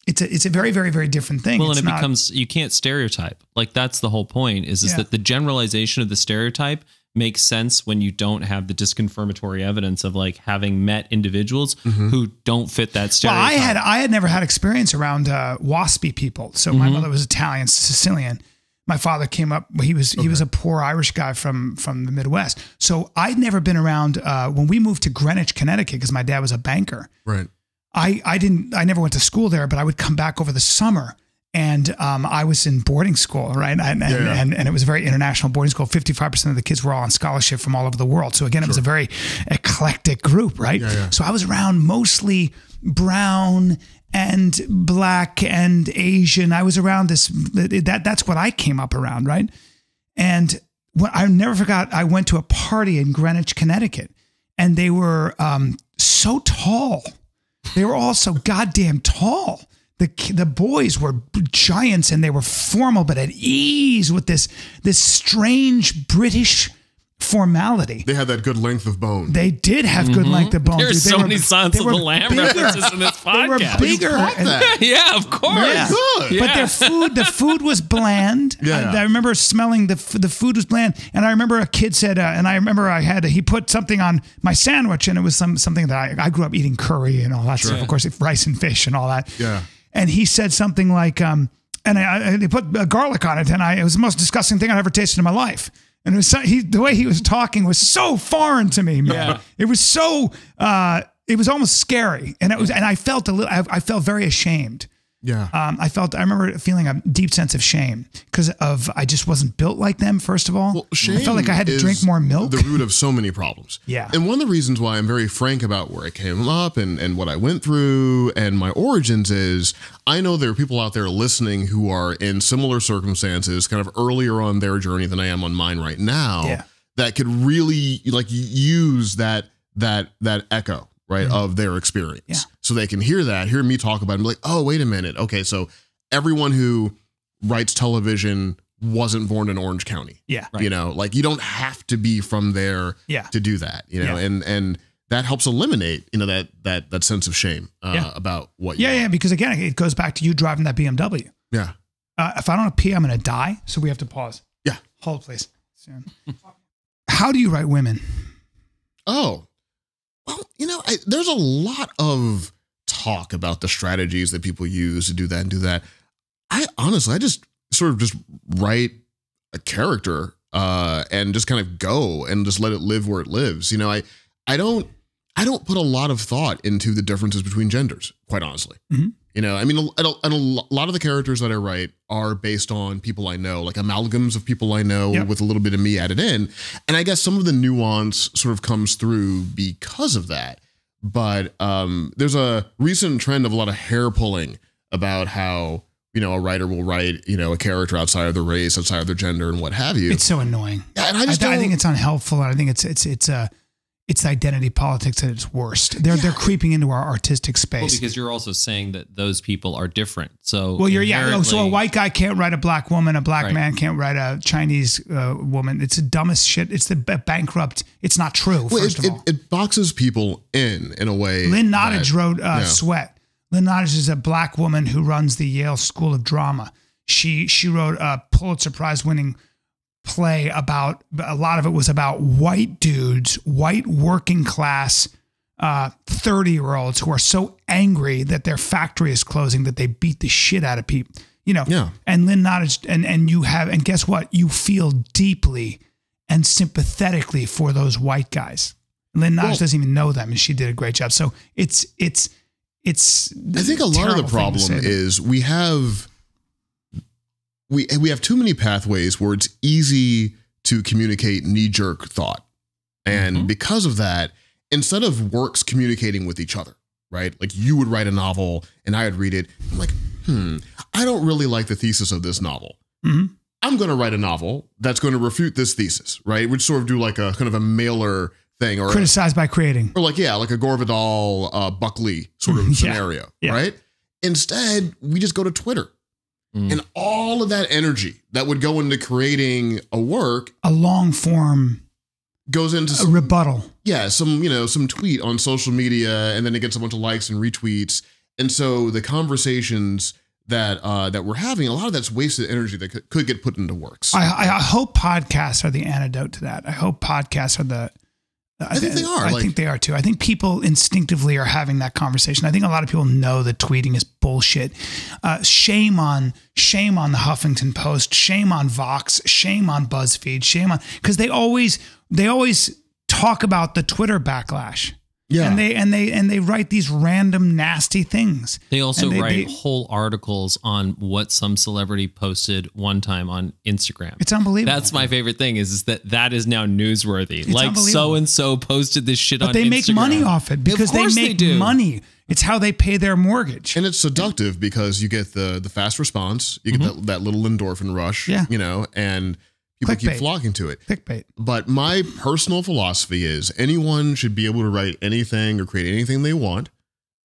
Speaker 1: it's a very, very, very different thing.
Speaker 3: Well, and it becomes, you can't stereotype. Like that's the whole point is that the generalization of the stereotype makes sense when you don't have the disconfirmatory evidence of like having met individuals who don't fit that stereotype.
Speaker 1: Well, I had never had experience around waspy people. So my mother was Italian, Sicilian. My father came up, he was a poor Irish guy from the Midwest. So I'd never been around, when we moved to Greenwich, Connecticut, because my dad was a banker.
Speaker 2: Right.
Speaker 1: I never went to school there, but I would come back over the summer and I was in boarding school, right? And it was a very international boarding school. 55% of the kids were all on scholarship from all over the world. So again, it was a very eclectic group, right?
Speaker 2: Yeah.
Speaker 1: So I was around mostly brown and black and Asian. I was around that's what I came up around, right? And I never forgot, I went to a party in Greenwich, Connecticut, and they were so tall. They were all so goddamn tall. The boys were giants and they were formal, but at ease with this strange British formality.
Speaker 2: They had that good length of bone.
Speaker 1: They did have good length of bone.
Speaker 3: There's so many Silence of the Lamb references in this podcast.
Speaker 1: They were bigger.
Speaker 3: Yeah, of course.
Speaker 1: Yeah.
Speaker 2: Good.
Speaker 1: Yeah. But the food was bland.
Speaker 2: Yeah.
Speaker 1: I remember smelling the food was bland. And I remember a kid said, and I remember he put something on my sandwich, and it was something that I grew up eating curry and all that stuff. Of course, rice and fish and all that.
Speaker 2: Yeah.
Speaker 1: And he said something like, and he put garlic on it, and it was the most disgusting thing I've ever tasted in my life. And it was the way he was talking was so foreign to me, man.
Speaker 3: Yeah.
Speaker 1: It was so it was almost scary, and I felt I felt very ashamed.
Speaker 2: Yeah.
Speaker 1: I remember feeling a deep sense of shame because I just wasn't built like them. First of all,
Speaker 2: shame
Speaker 1: I felt like I had to drink more milk.
Speaker 2: The root of so many problems.
Speaker 1: Yeah.
Speaker 2: And one of the reasons why I'm very frank about where I came up and what I went through and my origins is I know there are people out there listening who are in similar circumstances, kind of earlier on their journey than I am on mine right now, that could really use that echo. Right, of their experience. So they can hear me talk about it and be like, oh, wait a minute. Okay, so everyone who writes television wasn't born in Orange County.
Speaker 1: Yeah.
Speaker 2: Right. You know, like you don't have to be from there to do that, you know, and that helps eliminate, you know, that sense of shame about what you are.
Speaker 1: Because again, it goes back to you driving that BMW.
Speaker 2: Yeah.
Speaker 1: If I don't pee, I'm going to die. So we have to pause.
Speaker 2: Yeah.
Speaker 1: Hold, please. Soon. How do you write women?
Speaker 2: Oh. Well, you know, there's a lot of talk about the strategies that people use to do that and do that. I just sort of just write a character and just kind of go and just let it live where it lives. You know, I don't put a lot of thought into the differences between genders, quite honestly. Mm-hmm. You know, I mean, a lot of the characters that I write are based on people I know, like amalgams of people I know with a little bit of me added in. And I guess some of the nuance sort of comes through because of that. But there's a recent trend of a lot of hair pulling about how, you know, a writer will write, you know, a character outside of their race, outside of their gender and what have you.
Speaker 1: It's so annoying.
Speaker 2: Yeah, and I
Speaker 1: think it's unhelpful. I think it's identity politics at its worst. They're creeping into our artistic space.
Speaker 3: Well, because you're also saying that those people are different. So
Speaker 1: so a white guy can't write a black woman, a black man can't write a Chinese woman. It's the dumbest shit. It's the bankrupt. It's not true. First of all,
Speaker 2: it boxes people in a way.
Speaker 1: Lynn Nottage wrote Sweat. Lynn Nottage is a black woman who runs the Yale School of Drama. She wrote a Pulitzer Prize winning play about, a lot of it was about white dudes, white working class 30-year-olds who are so angry that their factory is closing that they beat the shit out of people, you know. And Lynn Nottage, and guess what? You feel deeply and sympathetically for those white guys. Lynn Nottage doesn't even know them, and she did a great job. So it's I
Speaker 2: think a lot of the problem is we have too many pathways where it's easy to communicate knee-jerk thought. And because of that, instead of works communicating with each other, right? Like you would write a novel and I would read it. I'm like, I don't really like the thesis of this novel. Mm-hmm. I'm going to write a novel that's going to refute this thesis, right? We'd sort of do like a kind of a mailer thing, or
Speaker 1: criticize by creating,
Speaker 2: or like a Gore Vidal, Buckley sort of scenario, right? Instead, we just go to Twitter. And all of that energy that would go into creating a work,
Speaker 1: a long form,
Speaker 2: goes into
Speaker 1: a rebuttal.
Speaker 2: Yeah, some tweet on social media, and then it gets a bunch of likes and retweets. And so the conversations that we're having, a lot of that's wasted energy that could get put into works.
Speaker 1: I hope podcasts are the antidote to that. I hope podcasts are the.
Speaker 2: I think they are.
Speaker 1: I think they are too. I think people instinctively are having that conversation. I think a lot of people know that tweeting is bullshit. Shame on the Huffington Post. Shame on Vox. Shame on BuzzFeed. Because they always talk about the Twitter backlash. Yeah, and they write these random nasty things.
Speaker 3: They also write whole articles on what some celebrity posted one time on Instagram.
Speaker 1: It's unbelievable.
Speaker 3: That's my favorite thing is that is now newsworthy. It's like so and so posted this shit on Instagram.
Speaker 1: But they make money off it because they make money. It's how they pay their mortgage.
Speaker 2: And it's seductive because you get the fast response, you get that little endorphin rush, you know, and people keep flocking to it.
Speaker 1: Clickbait.
Speaker 2: But my personal philosophy is anyone should be able to write anything or create anything they want,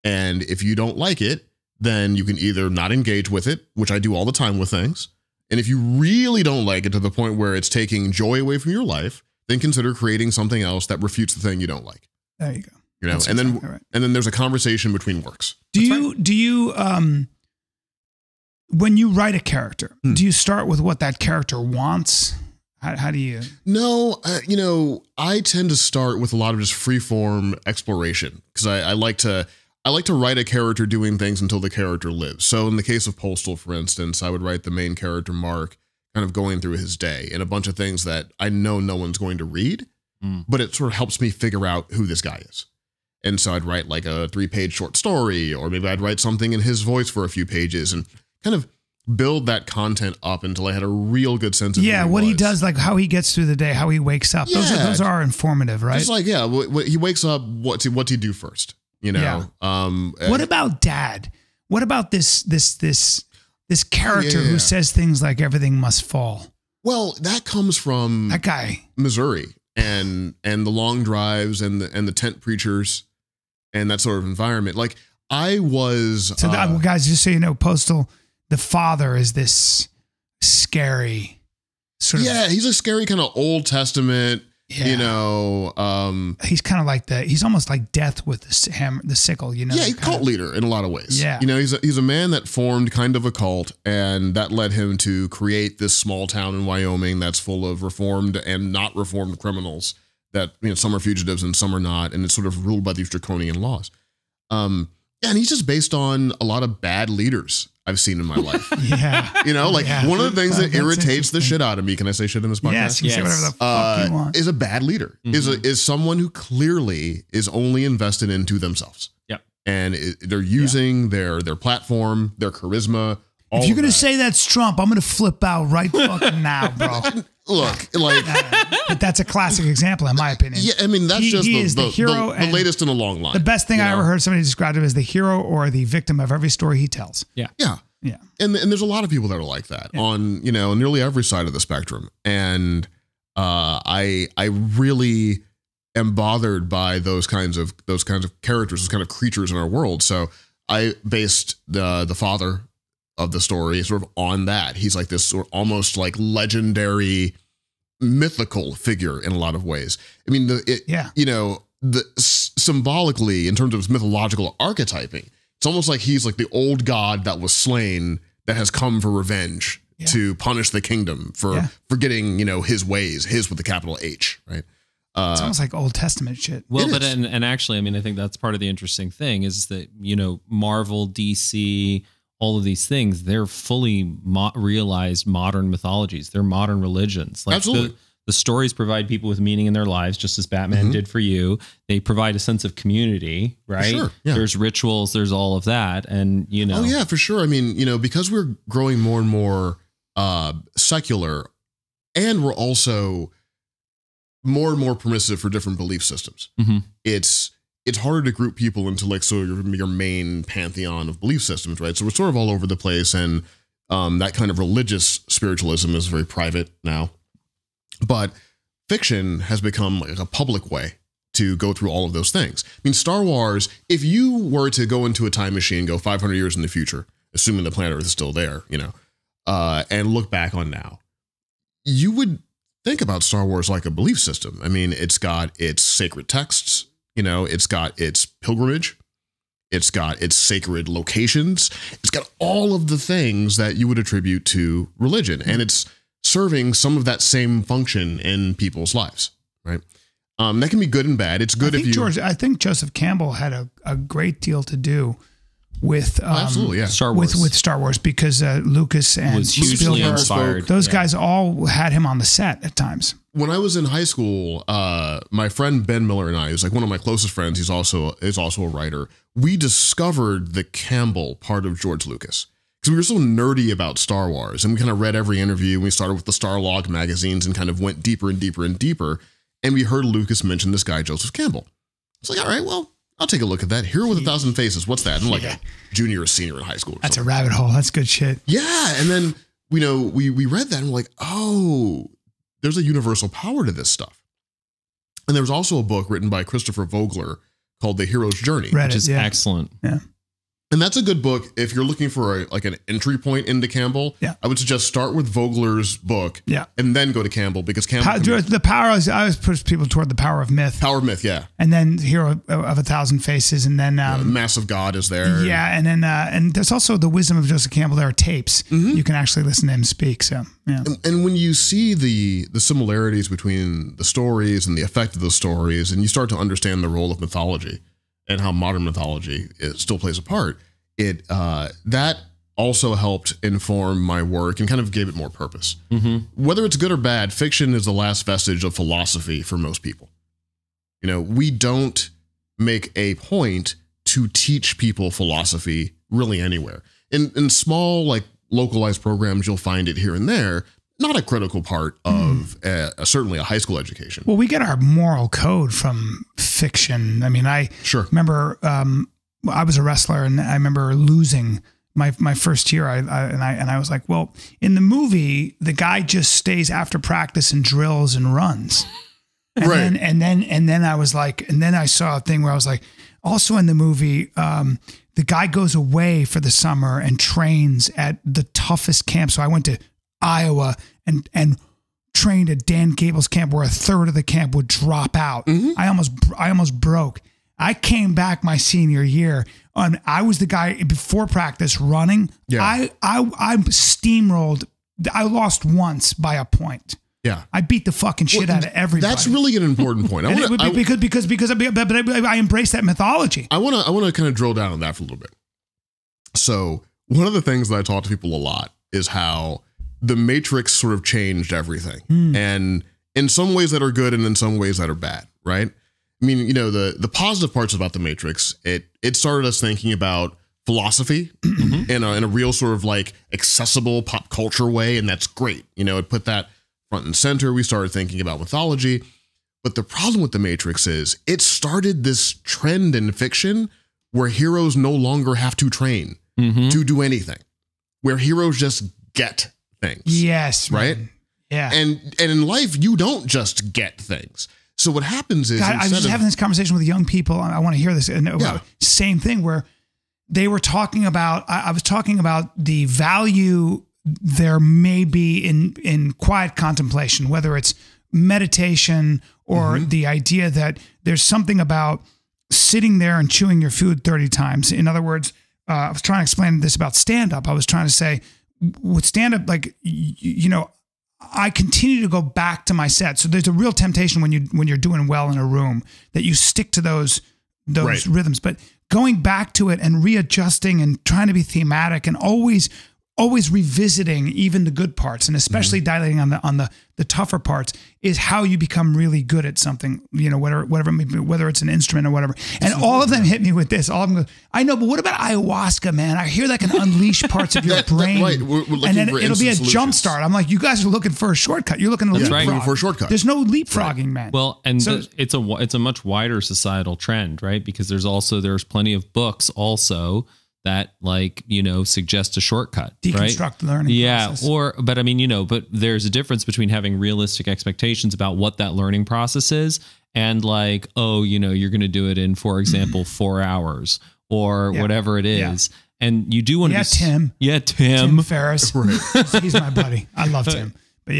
Speaker 2: And if you don't like it, then you can either not engage with it, which I do all the time with things. And if you really don't like it to the point where it's taking joy away from your life, then consider creating something else that refutes the thing you don't like.
Speaker 1: There you go.
Speaker 2: You know, and exactly then right. And then there's a conversation between works.
Speaker 1: Do you when you write a character, do you start with what that character wants? How do you?
Speaker 2: No, you know, I tend to start with a lot of just freeform exploration because I like to write a character doing things until the character lives. So in the case of Postal, for instance, I would write the main character, Mark, kind of going through his day and a bunch of things that I know no one's going to read, but it sort of helps me figure out who this guy is. And so I'd write like a 3-page short story, or maybe I'd write something in his voice for a few pages and kind of build that content up until I had a real good sense of
Speaker 1: what he does, like how he gets through the day, how he wakes up.
Speaker 2: Yeah,
Speaker 1: those are informative, right?
Speaker 2: Just like, he wakes up, what's he do first? You know?
Speaker 1: Yeah. What about Dad? What about this character who says things like everything must fall?
Speaker 2: Well, that comes from
Speaker 1: that guy,
Speaker 2: Missouri, and the long drives and the tent preachers and that sort of environment. Like I was.
Speaker 1: So guys, just so you know, Postal, the father is this scary sort of.
Speaker 2: Yeah, he's a scary kind of Old Testament. Yeah. You know,
Speaker 1: he's kind of like he's almost like death with the hammer, the sickle, you know?
Speaker 2: Yeah, he's a cult leader in a lot of ways.
Speaker 1: Yeah.
Speaker 2: You know, he's a man that formed kind of a cult, and that led him to create this small town in Wyoming that's full of reformed and not reformed criminals that, you know, some are fugitives and some are not. And it's sort of ruled by these draconian laws. Yeah, and he's just based on a lot of bad leaders I've seen in my life.
Speaker 1: Yeah.
Speaker 2: You know, like one of the things that irritates the shit out of me, can I say shit in this podcast?
Speaker 1: Yes, you can say whatever the fuck you want.
Speaker 2: Is a bad leader, is someone who clearly is only invested into themselves.
Speaker 3: Yep.
Speaker 2: And they're using their platform, their charisma.
Speaker 1: If you're going to say that's Trump, I'm going to flip out right fucking now, bro.
Speaker 2: Look, like,
Speaker 1: but that's a classic example, in my opinion.
Speaker 2: Yeah, I mean, that's the
Speaker 1: hero,
Speaker 2: the latest in a long line.
Speaker 1: The best thing I ever heard somebody describe him as the hero or the victim of every story he tells.
Speaker 3: Yeah.
Speaker 2: Yeah.
Speaker 1: Yeah.
Speaker 2: And there's a lot of people that are like that on, you know, nearly every side of the spectrum. And I really am bothered by those kinds of characters, those kind of creatures in our world. So I based the father of the story sort of on that. He's like this sort of almost like legendary mythical figure in a lot of ways. I mean, you know, symbolically in terms of mythological archetyping, it's almost like he's like the old god that was slain that has come for revenge to punish the kingdom for forgetting, you know, his ways, his with the capital H, right?
Speaker 1: It's almost like Old Testament shit.
Speaker 3: Well, but and actually, I mean, I think that's part of the interesting thing is that, you know, Marvel, DC, all of these things, they're fully realized modern mythologies. They're modern religions. Like
Speaker 2: absolutely.
Speaker 3: The stories provide people with meaning in their lives, just as Batman did for you. They provide a sense of community, right?
Speaker 2: Sure, yeah.
Speaker 3: There's rituals, there's all of that. And, you know.
Speaker 2: Oh, yeah, for sure. I mean, you know, because we're growing more and more secular, and we're also more and more permissive for different belief systems. It's harder to group people into like your main pantheon of belief systems, right? So we're sort of all over the place, and that kind of religious spiritualism is very private now. But fiction has become like a public way to go through all of those things. I mean, Star Wars, if you were to go into a time machine, go 500 years in the future, assuming the planet Earth is still there, you know, and look back on now, you would think about Star Wars like a belief system. I mean, it's got its sacred texts, you know, it's got its pilgrimage, it's got its sacred locations, it's got all of the things that you would attribute to religion, and it's serving some of that same function in people's lives, right? That can be good and bad. It's good
Speaker 1: I think Joseph Campbell had a great deal to do with
Speaker 2: absolutely, yeah.
Speaker 3: Star Wars.
Speaker 1: With Star Wars, because Lucas and Spielberg, those guys all had him on the set at times.
Speaker 2: When I was in high school, my friend Ben Miller and I, who's like one of my closest friends, he's also a writer. We discovered the Campbell part of George Lucas because we were so nerdy about Star Wars, and we kind of read every interview. We started with the Starlog magazines and kind of went deeper and deeper and deeper. And we heard Lucas mention this guy, Joseph Campbell. It's like, all right, well, I'll take a look at that. Hero with 1,000 Faces. What's that? I'm like a junior or senior in high school.
Speaker 1: That's a rabbit hole. That's good shit.
Speaker 2: Yeah. And then, you know, we read that and we're like, oh, there's a universal power to this stuff. And there was also a book written by Christopher Vogler called The Hero's Journey.
Speaker 3: Which is excellent.
Speaker 1: Yeah.
Speaker 2: And that's a good book if you're looking for an entry point into Campbell.
Speaker 1: Yeah.
Speaker 2: I would suggest start with Vogler's book.
Speaker 1: Yeah.
Speaker 2: And then go to Campbell, because Campbell.
Speaker 1: I always push people toward The Power of Myth.
Speaker 2: Power of Myth, yeah.
Speaker 1: And then Hero of a Thousand Faces, and then
Speaker 2: Massive God is there.
Speaker 1: Yeah, and then and there's also The Wisdom of Joseph Campbell. There are tapes. You can actually listen to him speak. So yeah.
Speaker 2: And when you see the similarities between the stories and the effect of the stories, and you start to understand the role of mythology and how modern mythology still plays a part, that also helped inform my work and kind of gave it more purpose. Whether it's good or bad, fiction is the last vestige of philosophy for most people. You know, we don't make a point to teach people philosophy really anywhere. In small, like, localized programs, you'll find it here and there. Not a critical part of certainly a high school education.
Speaker 1: Well, we get our moral code from fiction. I mean, I remember I was a wrestler, and I remember losing my first year. I was like, well, in the movie, the guy just stays after practice and drills and runs. And then I was like, and then I saw a thing where I was like, also in the movie, the guy goes away for the summer and trains at the toughest camp. So I went to Iowa and trained at Dan Gable's camp, where a third of the camp would drop out. I almost broke. I came back my senior year, and I was the guy before practice running. Yeah. I steamrolled. I lost once by a point.
Speaker 2: Yeah,
Speaker 1: I beat the fucking shit out of everybody.
Speaker 2: That's really an important point.
Speaker 1: Because I embrace that mythology.
Speaker 2: I want to kind of drill down on that for a little bit. So one of the things that I talk to people a lot is how the Matrix sort of changed everything, and in some ways that are good, and in some ways that are bad. Right? I mean, you know, the positive parts about the Matrix, it started us thinking about philosophy in a real sort of like accessible pop culture way, and that's great. You know, it put that front and center. We started thinking about mythology. But the problem with the Matrix is it started this trend in fiction where heroes no longer have to train to do anything, where heroes just get things.
Speaker 1: Yes.
Speaker 2: Right?
Speaker 1: Man. Yeah.
Speaker 2: And in life, you don't just get things. So what happens is,
Speaker 1: God, I was just having this conversation with young people. I want to hear this. And same thing where they were talking about, I was talking about the value there may be in quiet contemplation, whether it's meditation or the idea that there's something about sitting there and chewing your food 30 times. In other words, I was trying to explain this about stand-up. I was trying to say with stand-up, like, you know, I continue to go back to my set. So there's a real temptation when you're doing well in a room that you stick to those rhythms, but going back to it and readjusting and trying to be thematic and always revisiting even the good parts, and especially dilating on the tougher parts, is how you become really good at something, you know, whether it's an instrument or whatever. And all of them hit me with this. All of them go, I know, but what about ayahuasca, man? I hear that can unleash parts of your brain.
Speaker 2: Right. We're
Speaker 1: and then it'll be a jump start. I'm like, you guys are looking for a shortcut. You're looking to leapfrog.
Speaker 2: Right, for a shortcut.
Speaker 1: There's no leapfrogging, man.
Speaker 3: Well, and so, it's a much wider societal trend, right? Because there's plenty of books also that, like, you know, suggest a shortcut,
Speaker 1: deconstruct the learning process.
Speaker 3: But I mean, you know, but there's a difference between having realistic expectations about what that learning process is and like, oh, you know, you're going to do it in, for example, 4 hours or whatever it is. Yeah. And you do want to
Speaker 1: Tim Ferriss.
Speaker 2: Right.
Speaker 1: He's my buddy. I love Tim. But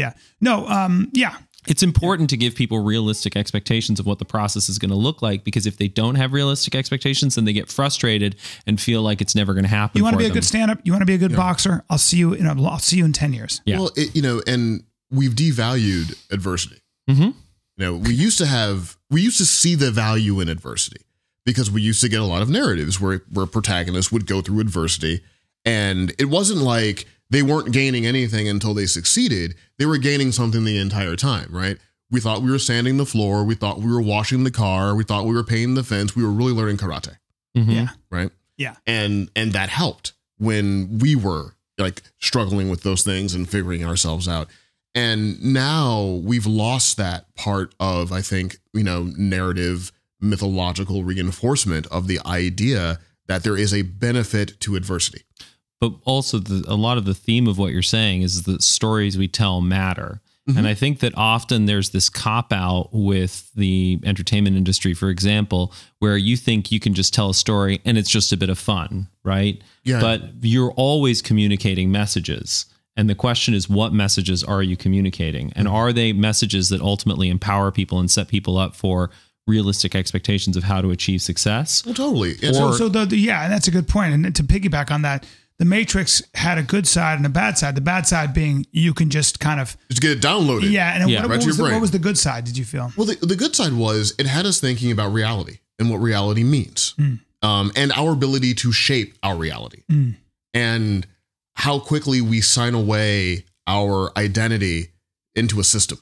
Speaker 3: it's important to give people realistic expectations of what the process is going to look like, because if they don't have realistic expectations, then they get frustrated and feel like it's never going to happen.
Speaker 1: You want to be a good stand-up? You want to be a good boxer? I'll see you in 10 years.
Speaker 3: Yeah.
Speaker 2: Well, you know, and we've devalued adversity. You know, we used to see the value in adversity because we used to get a lot of narratives where protagonists would go through adversity, and it wasn't like they weren't gaining anything until they succeeded. They were gaining something the entire time, right? We thought we were sanding the floor. We thought we were washing the car. We thought we were painting the fence. We were really learning karate.
Speaker 1: Yeah.
Speaker 2: Right?
Speaker 1: Yeah.
Speaker 2: And that helped when we were like struggling with those things and figuring ourselves out. And now we've lost that part of, I think, you know, narrative, mythological reinforcement of the idea that there is a benefit to adversity.
Speaker 3: But also a lot of the theme of what you're saying is that stories we tell matter. And I think that often there's this cop out with the entertainment industry, for example, where you think you can just tell a story and it's just a bit of fun, right?
Speaker 2: Yeah.
Speaker 3: But you're always communicating messages. And the question is, what messages are you communicating? And are they messages that ultimately empower people and set people up for realistic expectations of how to achieve success?
Speaker 2: Well, totally.
Speaker 1: And that's a good point. And to piggyback on that, The Matrix had a good side and a bad side. The bad side being you can just kind of
Speaker 2: just get it downloaded.
Speaker 1: Yeah. And what was the good side, did you feel?
Speaker 2: Well, the good side was it had us thinking about reality and what reality means, and our ability to shape our reality, and how quickly we sign away our identity into a system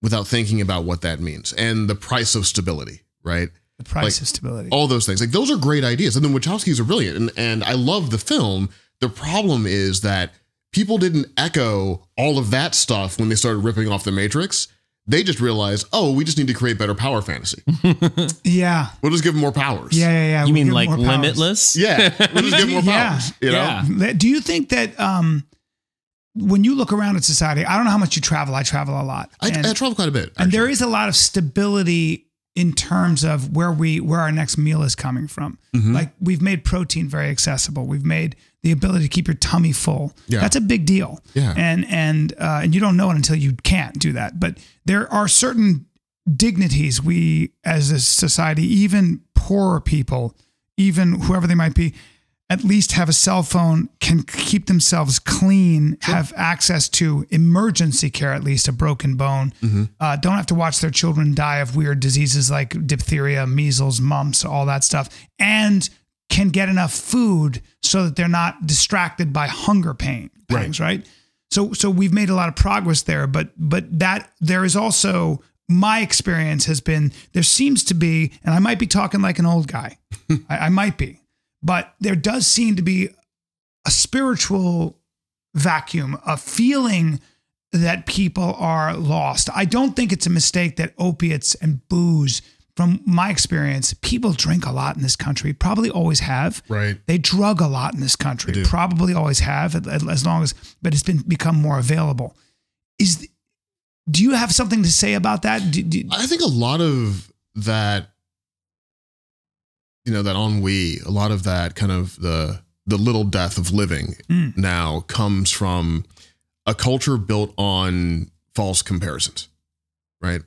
Speaker 2: without thinking about what that means, and the price of stability, right?
Speaker 1: The price of stability.
Speaker 2: All those things. Like, those are great ideas. And the Wachowskis are brilliant. And I love the film. The problem is that people didn't echo all of that stuff when they started ripping off The Matrix. They just realized, oh, we just need to create better power fantasy.
Speaker 1: Yeah.
Speaker 2: We'll just give them more powers.
Speaker 1: Yeah.
Speaker 3: You mean like Limitless?
Speaker 2: Yeah. We'll just give them more powers. You know?
Speaker 1: Yeah. Do you think that when you look around at society, I don't know how much you travel. I travel a lot.
Speaker 2: I travel quite a bit. Actually.
Speaker 1: And there is a lot of stability in terms of where our next meal is coming from. Like, we've made protein very accessible. We've made the ability to keep your tummy full. Yeah. That's a big deal.
Speaker 2: Yeah.
Speaker 1: And you don't know it until you can't do that. But there are certain dignities we as a society, even poorer people, even whoever they might be, at least have a cell phone, can keep themselves clean, have access to emergency care, at least a broken bone, don't have to watch their children die of weird diseases like diphtheria, measles, mumps, all that stuff, and can get enough food so that they're not distracted by hunger pangs, right? So we've made a lot of progress there, but that there is also, my experience has been, there seems to be, and I might be talking like an old guy, I might be, but there does seem to be a spiritual vacuum, a feeling that people are lost. I don't think it's a mistake that opiates and booze, from my experience, people drink a lot in this country, probably always have.
Speaker 2: Right.
Speaker 1: They drug a lot in this country, probably always have, as long as, but it's become more available. Do you have something to say about that?
Speaker 2: I think a lot of that, that ennui, a lot of that kind of the little death of living now comes from a culture built on false comparisons, right?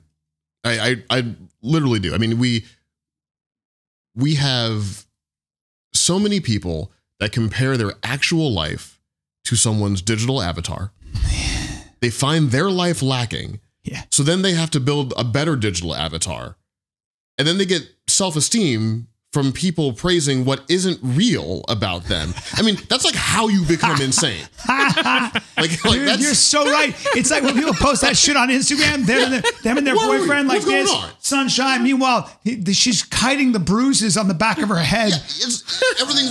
Speaker 2: I literally do. I mean, we have so many people that compare their actual life to someone's digital avatar. They find their life lacking.
Speaker 1: Yeah.
Speaker 2: So then they have to build a better digital avatar. And then they get self-esteem from people praising what isn't real about them. I mean, that's like how you become insane.
Speaker 1: You're so right. It's like when people post that shit on Instagram, them and their boyfriend like this, sunshine. Meanwhile, she's hiding the bruises on the back of her head.
Speaker 2: Yeah, everything's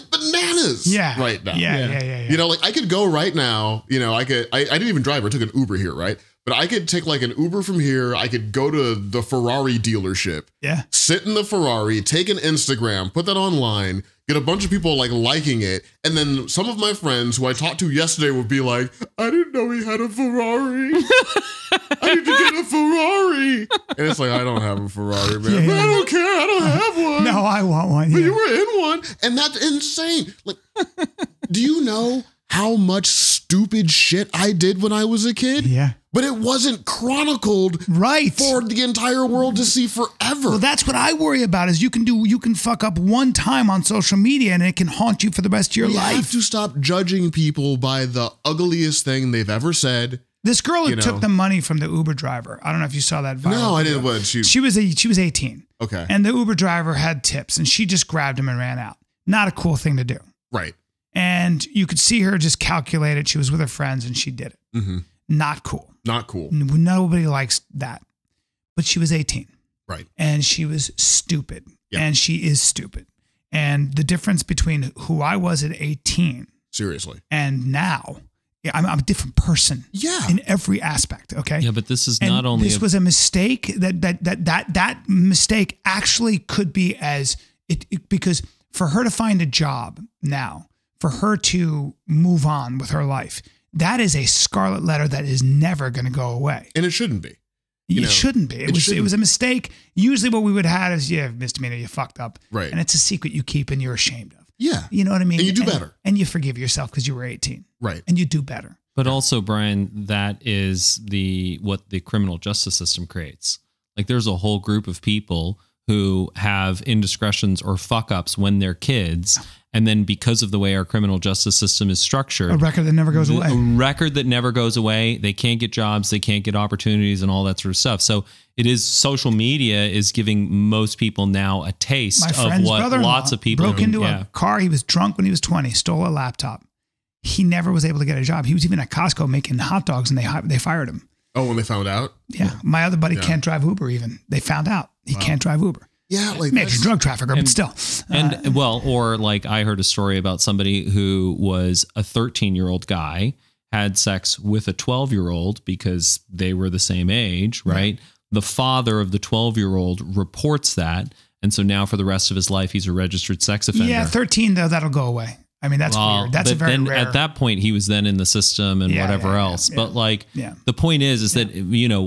Speaker 2: bananas right now.
Speaker 1: Yeah.
Speaker 2: Like, I could go right now, I didn't even drive. I took an Uber here, right? But I could take like an Uber from here. I could go to the Ferrari dealership, sit in the Ferrari, take an Instagram, put that online, get a bunch of people like liking it. And then some of my friends who I talked to yesterday would be like, I didn't know he had a Ferrari. I need to get a Ferrari. And it's like, I don't have a Ferrari, man. But I don't care. I don't have one.
Speaker 1: No, I want one.
Speaker 2: But you were in one. And that's insane. Like, do you know how much stupid shit I did when I was a kid?
Speaker 1: Yeah.
Speaker 2: But it wasn't chronicled for the entire world to see forever.
Speaker 1: Well, that's what I worry about is you can fuck up one time on social media and it can haunt you for the rest of your life.
Speaker 2: You have to stop judging people by the ugliest thing they've ever said.
Speaker 1: This girl who took the money from the Uber driver. I don't know if you saw that viral.
Speaker 2: No, I didn't. What,
Speaker 1: she was 18.
Speaker 2: Okay.
Speaker 1: And the Uber driver had tips and she just grabbed him and ran out. Not a cool thing to do.
Speaker 2: Right.
Speaker 1: And you could see her just calculate it. She was with her friends and she did it.
Speaker 2: Mm-hmm.
Speaker 1: Not cool.
Speaker 2: Not cool.
Speaker 1: Nobody likes that. But she was 18.
Speaker 2: Right.
Speaker 1: And she was stupid. Yeah. And she is stupid. And the difference between who I was at 18.
Speaker 2: Seriously.
Speaker 1: And now, I'm a different person.
Speaker 2: Yeah.
Speaker 1: In every aspect. Okay.
Speaker 3: Yeah, but this is not only.
Speaker 1: This was a mistake that mistake actually could be because for her to find a job now, for her to move on with her life, that is a scarlet letter that is never going to go away.
Speaker 2: And it shouldn't be.
Speaker 1: It shouldn't be. It was a mistake. Usually what we would have is, misdemeanor, you fucked up.
Speaker 2: Right.
Speaker 1: And it's a secret you keep and you're ashamed of.
Speaker 2: Yeah.
Speaker 1: You know what I mean?
Speaker 2: And you do better.
Speaker 1: And you forgive yourself because you were 18.
Speaker 2: Right.
Speaker 1: And you do better.
Speaker 3: But also, Bryan, that is what the criminal justice system creates. Like there's a whole group of people who have indiscretions or fuck ups when they're kids. And then because of the way our criminal justice system is structured,
Speaker 1: a record that never goes away.
Speaker 3: A record that never goes away. They can't get jobs. They can't get opportunities and all that sort of stuff. So it is, social media is giving most people now a taste of what lots of people
Speaker 1: broke into a car. He was drunk when he was 20, stole a laptop. He never was able to get a job. He was even at Costco making hot dogs and they fired him.
Speaker 2: Oh, when they found out?
Speaker 1: Yeah. My other buddy can't drive Uber even. They found out he can't drive Uber.
Speaker 2: Yeah, like
Speaker 1: major drug trafficker, but still.
Speaker 3: Or like I heard a story about somebody who was a 13-year-old guy, had sex with a 12-year-old because they were the same age, right? Yeah. The father of the 12-year-old reports that. And so now for the rest of his life, he's a registered sex offender.
Speaker 1: Yeah, 13, though, that'll go away. I mean, that's weird. That's a very rare.
Speaker 3: At that point, he was then in the system and whatever else. But the point is that,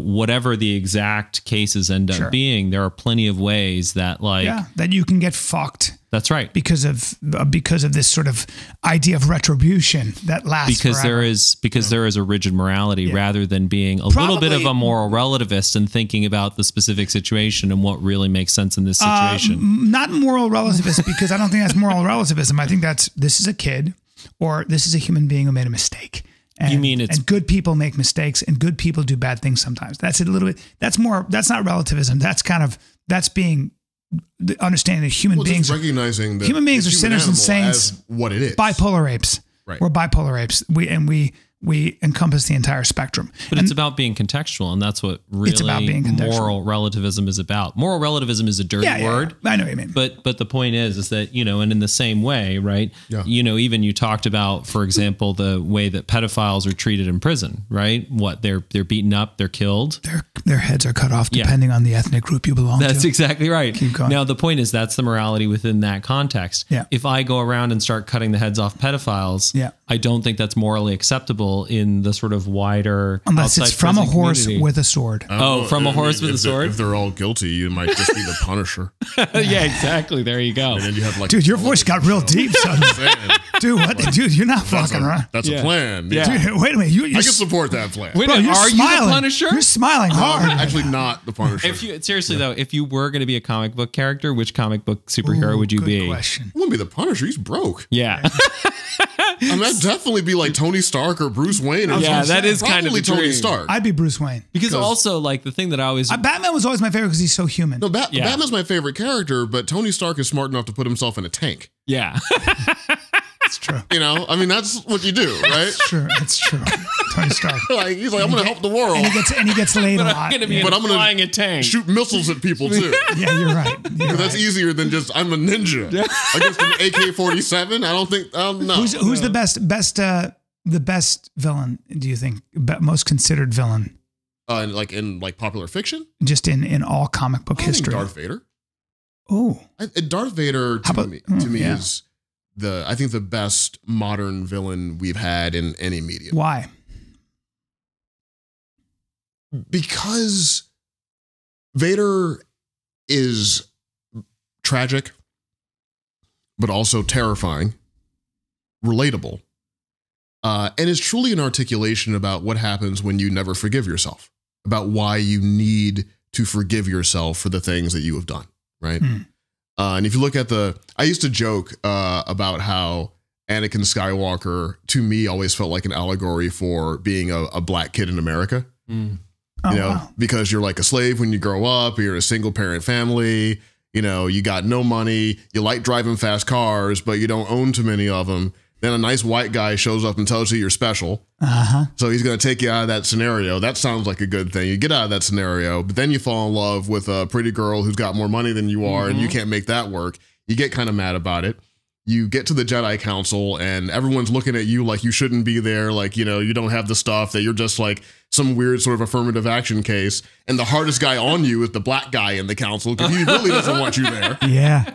Speaker 3: whatever the exact cases end up being, there are plenty of ways that
Speaker 1: that you can get fucked.
Speaker 3: That's right.
Speaker 1: Because of this sort of idea of retribution that lasts forever.
Speaker 3: There is a rigid morality rather than being a little bit of a moral relativist and thinking about the specific situation and what really makes sense in this situation.
Speaker 1: Not moral relativist, because I don't think that's moral relativism. I think this is a kid or this is a human being who made a mistake. And, and good people make mistakes and good people do bad things sometimes. That's a little bit, that's not relativism. That's being the understanding that human beings
Speaker 2: recognizing that
Speaker 1: human beings are sinners and saints.
Speaker 2: As what it is.
Speaker 1: Bipolar apes.
Speaker 2: Right.
Speaker 1: We're bipolar apes. We encompass the entire spectrum.
Speaker 3: But it's about being contextual, and that's what really moral relativism is about. Moral relativism is a dirty word.
Speaker 1: I know what you mean.
Speaker 3: But the point is that, and in the same way, right? Yeah. Even you talked about, for example, the way that pedophiles are treated in prison, right? What, they're beaten up, they're killed.
Speaker 1: Their heads are cut off depending on the ethnic group you belong to.
Speaker 3: That's exactly right.
Speaker 1: Keep going.
Speaker 3: Now, the point is that's the morality within that context.
Speaker 1: Yeah.
Speaker 3: If I go around and start cutting the heads off pedophiles, I don't think that's morally acceptable in the sort of wider,
Speaker 1: unless it's from a horse with a sword.
Speaker 3: From a horse with a sword.
Speaker 2: If they're all guilty, you might just be the Punisher.
Speaker 3: Yeah, exactly. There you go.
Speaker 2: And then you have
Speaker 1: dude, your voice got real deep, son. Dude, what? Dude, you're not fucking around.
Speaker 2: That's a plan.
Speaker 1: Yeah. Dude, wait a minute. I
Speaker 2: can support that plan.
Speaker 3: Wait, are smiling. You the Punisher?
Speaker 1: You're smiling hard.
Speaker 2: I'm actually not the Punisher.
Speaker 3: Seriously though, if you were going to be a comic book character, which comic book superhero would you be?
Speaker 1: Question.
Speaker 2: I wouldn't be the Punisher. He's broke.
Speaker 3: Yeah.
Speaker 2: I'd definitely be like Tony Stark or Bruce Wayne. Or
Speaker 3: that is kind of
Speaker 2: Tony Stark.
Speaker 1: I'd be Bruce Wayne.
Speaker 3: Because also, like, the thing that I always...
Speaker 1: Batman was always my favorite because he's so human.
Speaker 2: No, Batman's my favorite character, but Tony Stark is smart enough to put himself in a tank.
Speaker 3: Yeah.
Speaker 1: It's true.
Speaker 2: I mean, that's what you do, right?
Speaker 1: It's true. Tony Stark.
Speaker 2: He's like, I'm going to help the world.
Speaker 1: And he gets laid a lot.
Speaker 3: I'm going to be flying a tank.
Speaker 2: Shoot missiles at people, too.
Speaker 1: Yeah, you're right.
Speaker 2: That's easier than just, I'm a ninja. Against an AK-47, I don't think, no.
Speaker 1: Who's the best villain, do you think? Most considered villain?
Speaker 2: In popular fiction?
Speaker 1: Just in all comic book history.
Speaker 2: Darth Vader.
Speaker 1: Oh.
Speaker 2: Darth Vader, to me is... I think the best modern villain we've had in any medium.
Speaker 1: Why?
Speaker 2: Because Vader is tragic, but also terrifying, relatable, and is truly an articulation about what happens when you never forgive yourself, about why you need to forgive yourself for the things that you have done, right? And if you look at I used to joke about how Anakin Skywalker, to me, always felt like an allegory for being a black kid in America. Because you're like a slave when you grow up, you're a single parent family, you got no money, you like driving fast cars, but you don't own too many of them. Then a nice white guy shows up and tells you you're special. So he's going to take you out of that scenario. That sounds like a good thing. You get out of that scenario, but then you fall in love with a pretty girl who's got more money than you are, and you can't make that work. You get kind of mad about it. You get to the Jedi Council, and everyone's looking at you like you shouldn't be there, like, you don't have the stuff, that you're just like some weird sort of affirmative action case. And the hardest guy on you is the black guy in the council because he really doesn't want you there.
Speaker 1: Yeah.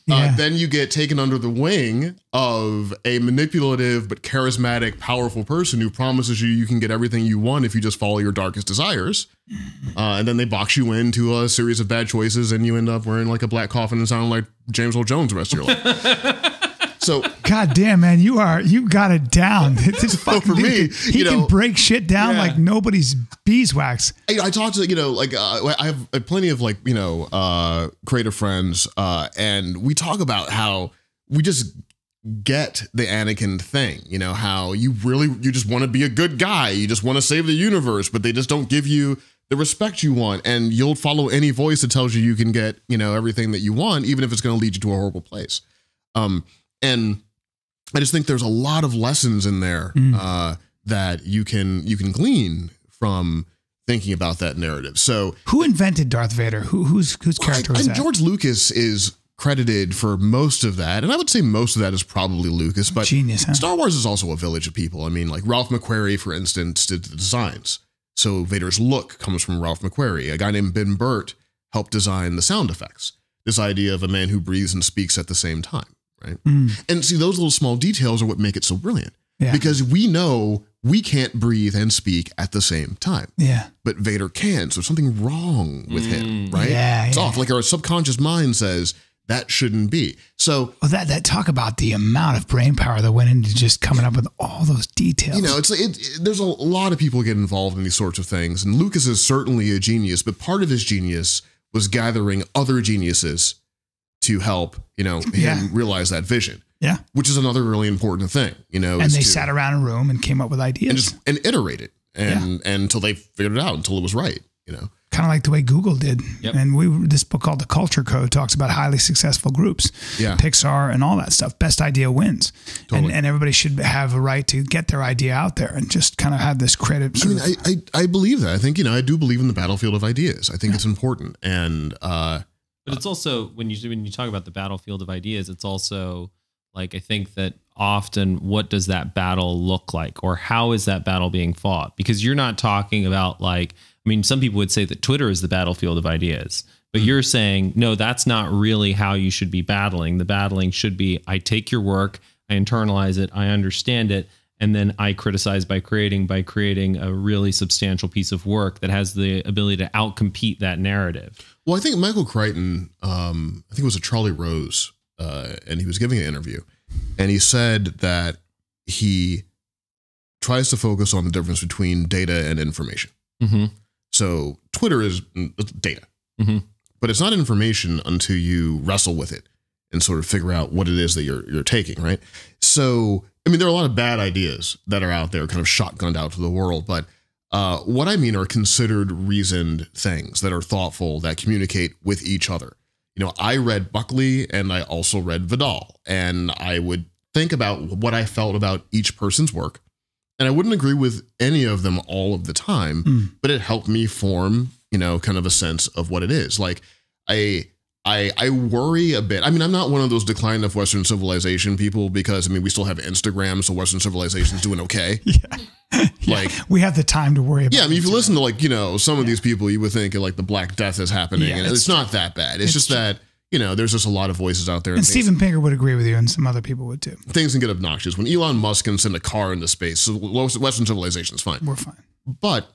Speaker 2: Then you get taken under the wing of a manipulative but charismatic, powerful person who promises you can get everything you want if you just follow your darkest desires. And then they box you into a series of bad choices, and you end up wearing like a black coffin and sounding like James Earl Jones the rest of your life. So,
Speaker 1: God damn, man, you got it down. This fucking
Speaker 2: for me,
Speaker 1: he can break shit down like nobody's beeswax.
Speaker 2: I talk to, I have plenty of creative friends, and we talk about how we just get the Anakin thing, how you just want to be a good guy. You just want to save the universe, but they just don't give you the respect you want, and you'll follow any voice that tells you can get, everything that you want, even if it's going to lead you to a horrible place. And I just think there's a lot of lessons in there that you can glean from thinking about that narrative. So,
Speaker 1: who invented Darth Vader? Whose character was that?
Speaker 2: George Lucas is credited for most of that, and I would say most of that is probably Lucas. But
Speaker 1: genius, huh?
Speaker 2: Star Wars is also a village of people. I mean, like Ralph McQuarrie, for instance, did the designs. So Vader's look comes from Ralph McQuarrie. A guy named Ben Burt helped design the sound effects. This idea of a man who breathes and speaks at the same time. Right. And see, those little small details are what make it so brilliant, because we know we can't breathe and speak at the same time. Yeah. But Vader can. So there's something wrong with him, right? Yeah. It's off. Like our subconscious mind says that shouldn't be. So
Speaker 1: that talk about the amount of brain power that went into just coming up with all those details.
Speaker 2: There's a lot of people get involved in these sorts of things. And Lucas is certainly a genius, but part of his genius was gathering other geniuses to help, him realize that vision. Yeah. Which is another really important thing, And they sat around
Speaker 1: a room and came up with ideas.
Speaker 2: And iterated until they figured it out, until it was right,
Speaker 1: Kind of like the way Google did. Yep. And this book called The Culture Code talks about highly successful groups. Yeah. Pixar and all that stuff. Best idea wins. Totally. And everybody should have a right to get their idea out there and just kind of have this credit.
Speaker 2: I believe that. I think, I do believe in the battlefield of ideas. I think it's important. And,
Speaker 3: but it's also when you talk about the battlefield of ideas, it's also like, I think that often what does that battle look like, or how is that battle being fought? Because you're not talking about some people would say that Twitter is the battlefield of ideas, but you're saying, no, that's not really how you should be battling. The battling should be, I take your work, I internalize it, I understand it, and then I criticize by creating a really substantial piece of work that has the ability to outcompete that narrative.
Speaker 2: Well, I think Michael Crichton, I think it was a Charlie Rose, and he was giving an interview, and he said that he tries to focus on the difference between data and information. Mm-hmm. So Twitter is data, but it's not information until you wrestle with it and sort of figure out what it is that you're taking, right? So, there are a lot of bad ideas that are out there kind of shotgunned out to the world, but what I mean are considered, reasoned things that are thoughtful, that communicate with each other. I read Buckley and I also read Vidal, and I would think about what I felt about each person's work. And I wouldn't agree with any of them all of the time, but it helped me form, kind of a sense of what it is. Like I worry a bit. I'm not one of those decline of Western civilization people, because we still have Instagram, so Western civilization's doing okay.
Speaker 1: We have the time to worry about.
Speaker 2: Yeah, if you listen to some of these people, you would think the Black Death is happening, and it's not that bad. It's just that there's just a lot of voices out there.
Speaker 1: And Steven Pinker would agree with you, and some other people would too.
Speaker 2: Things can get obnoxious when Elon Musk can send a car into space. So Western civilization is fine.
Speaker 1: We're fine,
Speaker 2: but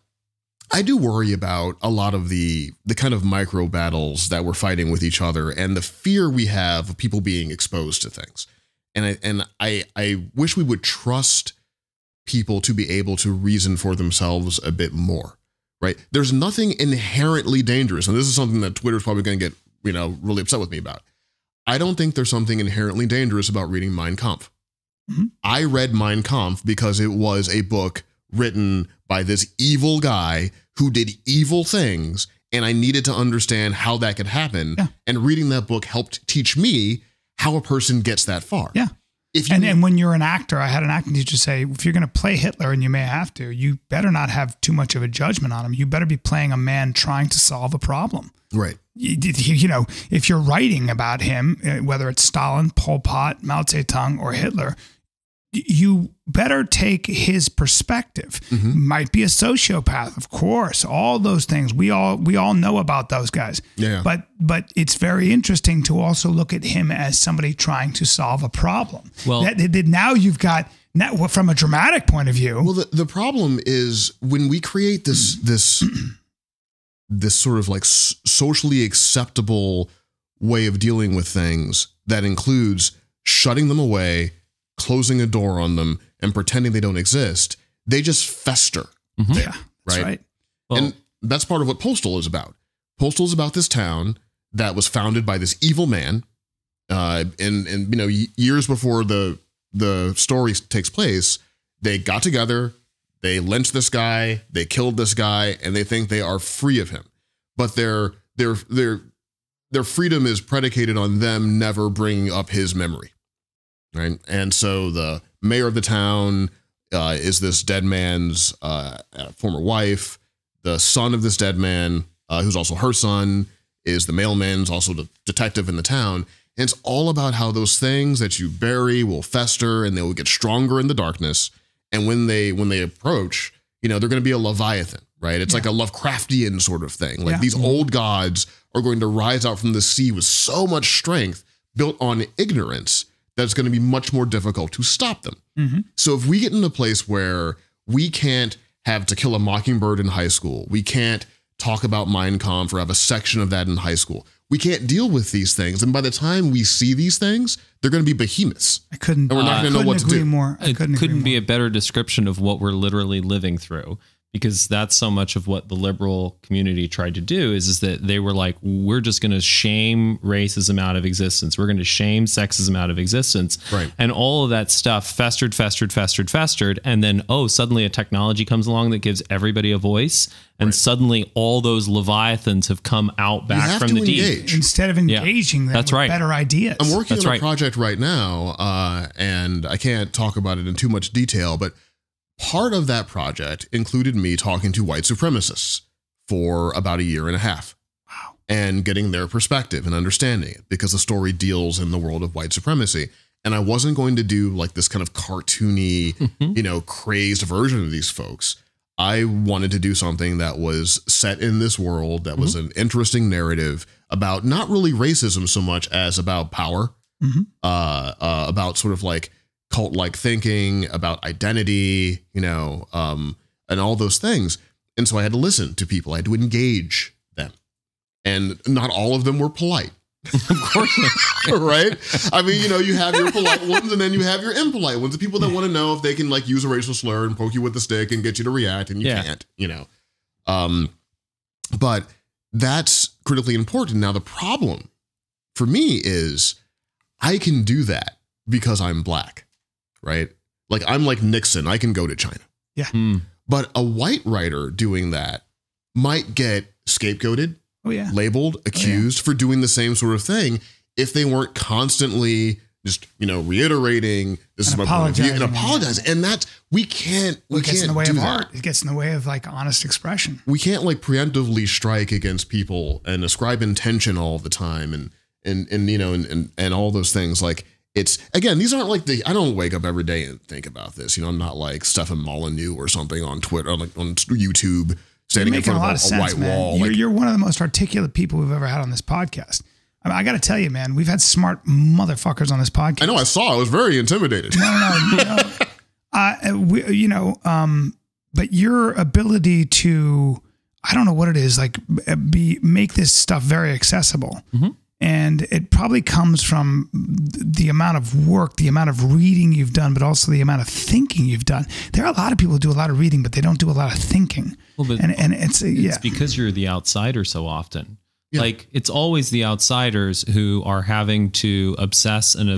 Speaker 2: I do worry about a lot of the kind of micro battles that we're fighting with each other, and the fear we have of people being exposed to things. And I wish we would trust people to be able to reason for themselves a bit more, right? There's nothing inherently dangerous, and this is something that Twitter's probably going to get really upset with me about. I don't think there's something inherently dangerous about reading Mein Kampf. Mm-hmm. I read Mein Kampf because it was a book written by this evil guy who did evil things, and I needed to understand how that could happen. Yeah. And reading that book helped teach me how a person gets that far.
Speaker 1: Yeah. And when you're an actor, I had an acting teacher say, if you're going to play Hitler, and you may have to, you better not have too much of a judgment on him. You better be playing a man trying to solve a problem.
Speaker 2: Right.
Speaker 1: If you're writing about him, whether it's Stalin, Pol Pot, Mao Zedong, or Hitler, you better take his perspective. Might be a sociopath, of course, all those things. We all know about those guys.
Speaker 2: Yeah.
Speaker 1: But it's very interesting to also look at him as somebody trying to solve a problem. Well, now you've got, from a dramatic point of view.
Speaker 2: Well, the problem is when we create this sort of like socially acceptable way of dealing with things that includes shutting them away, closing a door on them, and pretending they don't exist, they just fester there,
Speaker 1: yeah, that's right.
Speaker 2: Well, and that's part of what Postal is about. Postal is about this town that was founded by this evil man, and years before the story takes place, they got together, they lynched this guy, they killed this guy, and they think they are free of him. But their freedom is predicated on them never bringing up his memory. Right. And so the mayor of the town is this dead man's former wife. The son of this dead man, who's also her son, is the mailman, is also the detective in the town. And it's all about how those things that you bury will fester and they will get stronger in the darkness. And when they approach, they're going to be a Leviathan, right? It's like a Lovecraftian sort of thing. Like these old gods are going to rise out from the sea with so much strength built on ignorance that's going to be much more difficult to stop them. So if we get in a place where we can't have To Kill a Mockingbird in high school, we can't talk about Mein Kampf or have a section of that in high school, we can't deal with these things. And by the time we see these things, they're going to be behemoths.
Speaker 1: And we're not going to know what to do.
Speaker 3: It couldn't be a better description of what we're literally living through, because that's so much of what the liberal community tried to do is that they were like, we're just going to shame racism out of existence. We're going to shame sexism out of existence.
Speaker 2: Right.
Speaker 3: And all of that stuff festered. And then, suddenly a technology comes along that gives everybody a voice. And suddenly all those Leviathans have come out back from the deep.
Speaker 1: Instead of engaging them with better ideas.
Speaker 2: I'm working on a project right now, and I can't talk about it in too much detail, but part of that project included me talking to white supremacists for about 1.5 years.
Speaker 1: Wow.
Speaker 2: And getting their perspective and understanding it, because the story deals in the world of white supremacy. And I wasn't going to do like this kind of cartoony, crazed version of these folks. I wanted to do something that was set in this world, that was an interesting narrative about not really racism so much as about power, about sort of like cult-like thinking, about identity, and all those things. And so I had to listen to people. I had to engage them. And not all of them were polite.
Speaker 3: Of course not.
Speaker 2: Right? I mean, you have your polite ones and then you have your impolite ones. The people that want to know if they can like use a racial slur and poke you with a stick and get you to react, and you can't, But that's critically important. Now, the problem for me is I can do that because I'm black. Right? Like I'm like Nixon. I can go to China.
Speaker 1: Yeah.
Speaker 2: But a white writer doing that might get scapegoated, labeled, accused for doing the same sort of thing if they weren't constantly just, reiterating this is my point of view and apologize. And that's, we can't
Speaker 1: in the way of art. It gets in the way of like honest expression.
Speaker 2: We can't like preemptively strike against people and ascribe intention all the time and all those things. Like, it's, again, these aren't like I don't wake up every day and think about this. I'm not like Stefan Molyneux or something on Twitter, on YouTube, standing in front of a white wall.
Speaker 1: You're one of the most articulate people we've ever had on this podcast. I mean, I got to tell you, man, we've had smart motherfuckers on this podcast.
Speaker 2: I know, I saw. I was very intimidated.
Speaker 1: But your ability to, I don't know what it is, like make this stuff very accessible. And it probably comes from the amount of work, the amount of reading you've done, but also the amount of thinking you've done. There are a lot of people who do a lot of reading, but they don't do a lot of thinking. Well, but and it's
Speaker 3: because you're the outsider so often. Yeah. Like it's always the outsiders who are having to obsess and,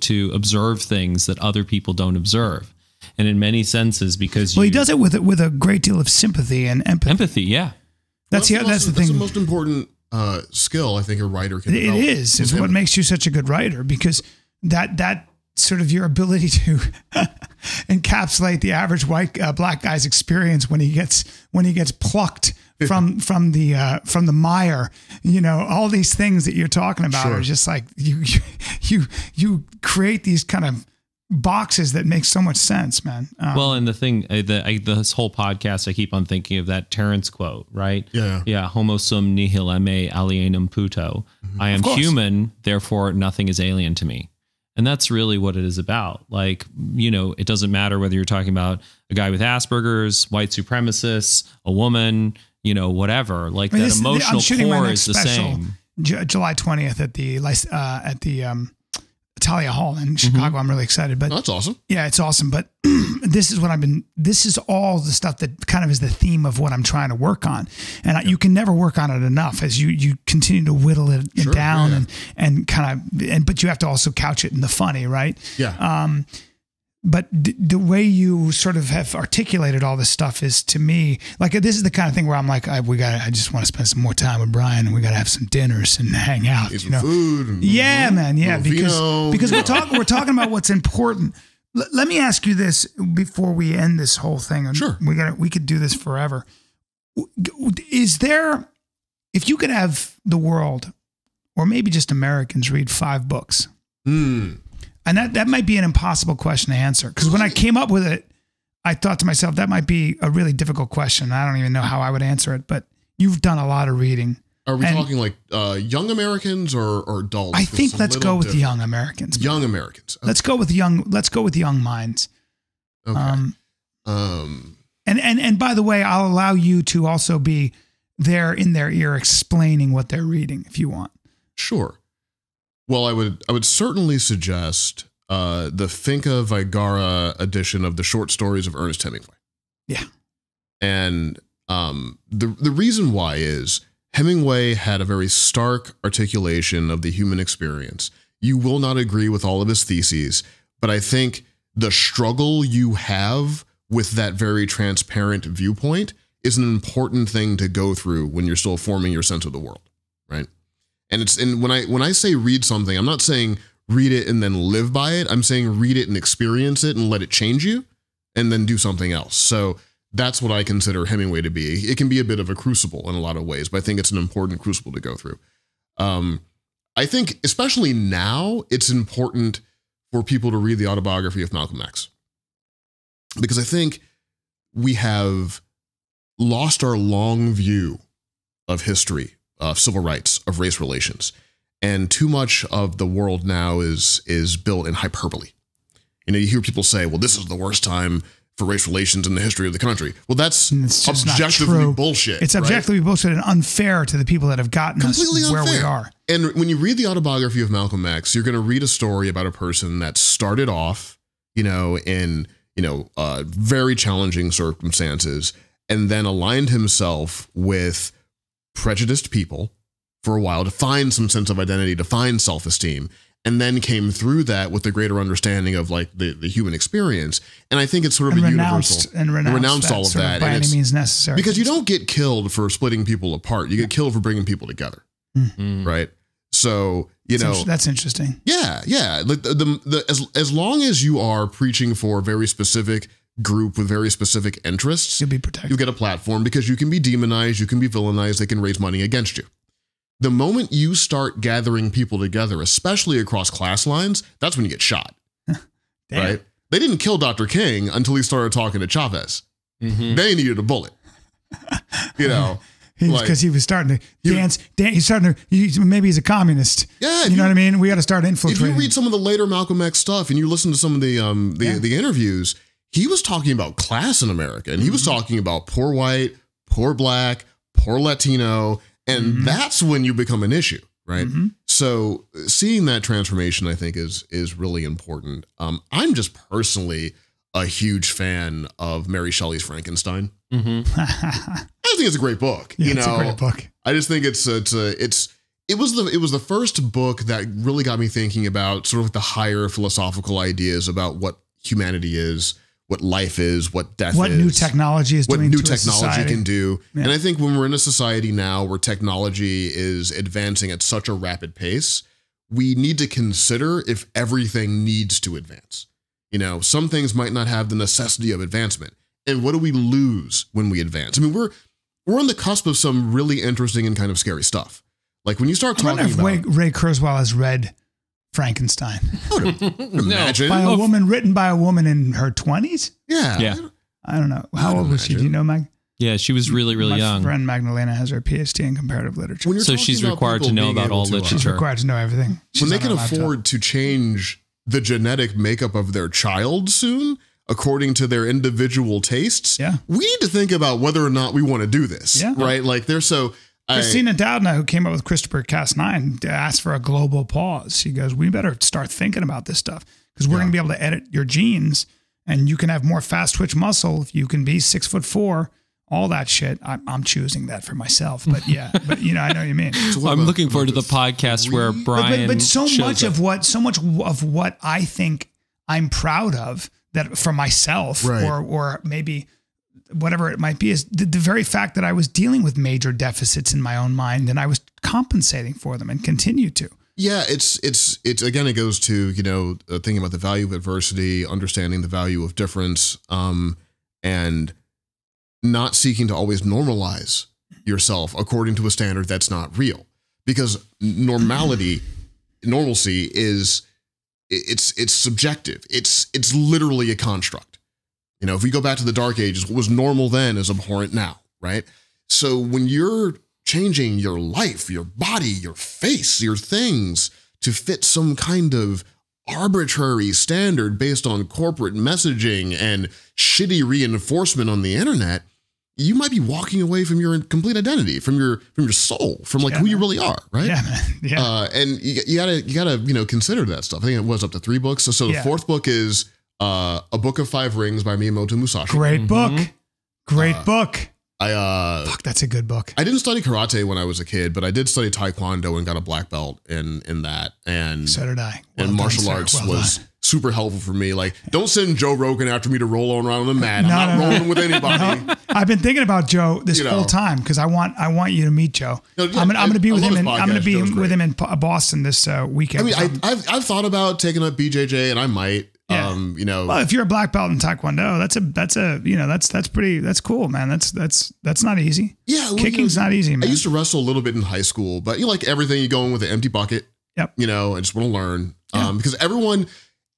Speaker 3: to observe things that other people don't observe. And in many senses, because
Speaker 1: he does it with a great deal of sympathy and empathy.
Speaker 3: Empathy, yeah.
Speaker 1: That's the thing.
Speaker 2: That's the most important skill I think a writer can develop.
Speaker 1: It is. It's what makes you such a good writer, because that sort of your ability to encapsulate the average black guy's experience when he gets plucked from the mire, all these things that you're talking about are just like you create these kind of boxes that make so much sense, man.
Speaker 3: Well, and the thing, this whole podcast, I keep on thinking of that Terrence quote, right? Yeah. Homo sum nihil me alienum puto. I am human, therefore nothing is alien to me. And that's really what it is about. Like, it doesn't matter whether you're talking about a guy with Asperger's, white supremacists, a woman, whatever. Like, that emotional core is the same.
Speaker 1: July 20th at the Italia Hall in Chicago. I'm really excited, but
Speaker 2: that's awesome.
Speaker 1: Yeah, it's awesome. But this is all the stuff that kind of is the theme of what I'm trying to work on. And you can never work on it enough as you continue to whittle it down but you have to also couch it in the funny, right?
Speaker 2: Yeah.
Speaker 1: But the way you sort of have articulated all this stuff is, to me, like, this is the kind of thing where I'm like, I just want to spend some more time with Bryan, and we got to have some dinners and hang out,
Speaker 2: food. And
Speaker 1: man. Yeah. Because we're talking about what's important. Let me ask you this before we end this whole thing.
Speaker 2: Sure.
Speaker 1: We could do this forever. Is there, if you could have the world, or maybe just Americans, read 5 books, and that might be an impossible question to answer, because when I came up with it, I thought to myself, that might be a really difficult question. I don't even know how I would answer it, but you've done a lot of reading.
Speaker 2: Are we talking like young Americans or adults?
Speaker 1: I think let's go with young Americans.
Speaker 2: Young Americans. Okay.
Speaker 1: Let's go with young minds.
Speaker 2: Okay.
Speaker 1: And by the way, I'll allow you to also be there in their ear explaining what they're reading if you want.
Speaker 2: Sure. Well, I would certainly suggest the Finca Vigara edition of the short stories of Ernest Hemingway.
Speaker 1: Yeah.
Speaker 2: And the reason why is Hemingway had a very stark articulation of the human experience. You will not agree with all of his theses, but I think the struggle you have with that very transparent viewpoint is an important thing to go through when you're still forming your sense of the world, right? And when I say read something, I'm not saying read it and then live by it. I'm saying read it and experience it and let it change you and then do something else. So that's what I consider Hemingway to be. It can be a bit of a crucible in a lot of ways, but I think it's an important crucible to go through. I think especially now it's important for people to read the autobiography of Malcolm X, because I think we have lost our long view of history, of civil rights, of race relations. And too much of the world now is built in hyperbole. You hear people say, well, this is the worst time for race relations in the history of the country. Well, that's objectively bullshit.
Speaker 1: It's objectively bullshit and unfair to the people that have gotten
Speaker 2: completely
Speaker 1: us where
Speaker 2: unfair.
Speaker 1: We are.
Speaker 2: And when you read the autobiography of Malcolm X, you're going to read a story about a person that started off, in very challenging circumstances, and then aligned himself with prejudiced people for a while to find some sense of identity, to find self-esteem, and then came through that with a greater understanding of like the human experience. And I think it's sort of
Speaker 1: renounced all of that by any means necessary,
Speaker 2: because you don't get killed for splitting people apart. You get killed for bringing people together. Mm-hmm. Right. So,
Speaker 1: that's interesting.
Speaker 2: Yeah. Yeah. Like as long as you are preaching for a very specific group with very specific interests,
Speaker 1: you'll be protected.
Speaker 2: You get a platform, because you can be demonized, you can be villainized, they can raise money against you. The moment you start gathering people together, especially across class lines, that's when you get shot. Right? They didn't kill Dr. King until he started talking to Chavez. Mm-hmm. They needed a bullet.
Speaker 1: Because he was starting to dance. Maybe he's a communist.
Speaker 2: Yeah,
Speaker 1: you know what I mean? We got to start infiltrating.
Speaker 2: If you read some of the later Malcolm X stuff and you listen to some of the interviews, he was talking about class in America, and he was talking about poor white, poor black, poor Latino, and that's when you become an issue, right? Mm-hmm. So seeing that transformation, I think, is really important. I'm just personally a huge fan of Mary Shelley's Frankenstein. Mm-hmm. I think it's a great book.
Speaker 1: Yeah, it's a great book.
Speaker 2: I just think it was the first book that really got me thinking about sort of the higher philosophical ideas about what humanity is, what life is, what death is,
Speaker 1: what new technology is doing,
Speaker 2: what new technology can do. Yeah. And I think when we're in a society now where technology is advancing at such a rapid pace, we need to consider if everything needs to advance. Some things might not have the necessity of advancement. And what do we lose when we advance? I mean, we're on the cusp of some really interesting and kind of scary stuff. Like when you start talking about
Speaker 1: Ray Kurzweil has read Frankenstein.
Speaker 2: Imagine.
Speaker 1: By a woman, written by a woman in her 20s?
Speaker 2: Yeah.
Speaker 1: I don't know. How old was she? Do you know, Mag?
Speaker 3: Yeah, she was really, really young.
Speaker 1: My friend Magdalena has her PhD in comparative literature.
Speaker 3: So she's required to know about all literature.
Speaker 1: She's required to know everything.
Speaker 2: When they can afford to change the genetic makeup of their child soon, according to their individual tastes, we need to think about whether or not we want to do this, right? Like they're so...
Speaker 1: Christina Doudna, who came up with Christopher Cas9, asked for a global pause. She goes, we better start thinking about this stuff because we're going to be able to edit your genes and you can have more fast twitch muscle if you can be 6'4", all that shit. I'm choosing that for myself, but but I know what you mean.
Speaker 3: So I'm looking forward to the podcast where Bryan.
Speaker 1: But so much of what I think I'm proud of that for myself, or maybe whatever it might be, is the very fact that I was dealing with major deficits in my own mind and I was compensating for them and continue to.
Speaker 2: Yeah, it's again, it goes to, thinking about the value of adversity, understanding the value of difference, and not seeking to always normalize yourself according to a standard that's not real. Because normalcy is, it's subjective. It's literally a construct. If we go back to the Dark Ages, what was normal then is abhorrent now, right? So when you're changing your life, your body, your face, your things to fit some kind of arbitrary standard based on corporate messaging and shitty reinforcement on the internet, you might be walking away from your complete identity, from your soul, from who you really are, right?
Speaker 1: Yeah, man. Yeah.
Speaker 2: And you gotta consider that stuff. I think it was up to 3 books. So the 4th book is A Book of 5 Rings by Miyamoto Musashi.
Speaker 1: Great book. Great book.
Speaker 2: Fuck,
Speaker 1: that's a good book.
Speaker 2: I didn't study karate when I was a kid, but I did study taekwondo and got a black belt in that. And
Speaker 1: so did I.
Speaker 2: And martial arts was super helpful for me. Like, don't send Joe Rogan after me to roll around on the mat. I'm not rolling with anybody.
Speaker 1: No. I've been thinking about Joe this whole time because I want you to meet Joe. I'm going to be with him. I'm going to be with him in Boston this weekend.
Speaker 2: I mean, I've thought about taking up BJJ, and I might.
Speaker 1: Yeah. Well, if you're a black belt in taekwondo, that's cool, man. That's not easy.
Speaker 2: Yeah. Well,
Speaker 1: kicking's not easy, man.
Speaker 2: I used to wrestle a little bit in high school, but like everything, you go in with an empty bucket.
Speaker 1: Yep.
Speaker 2: I just want to learn. Because everyone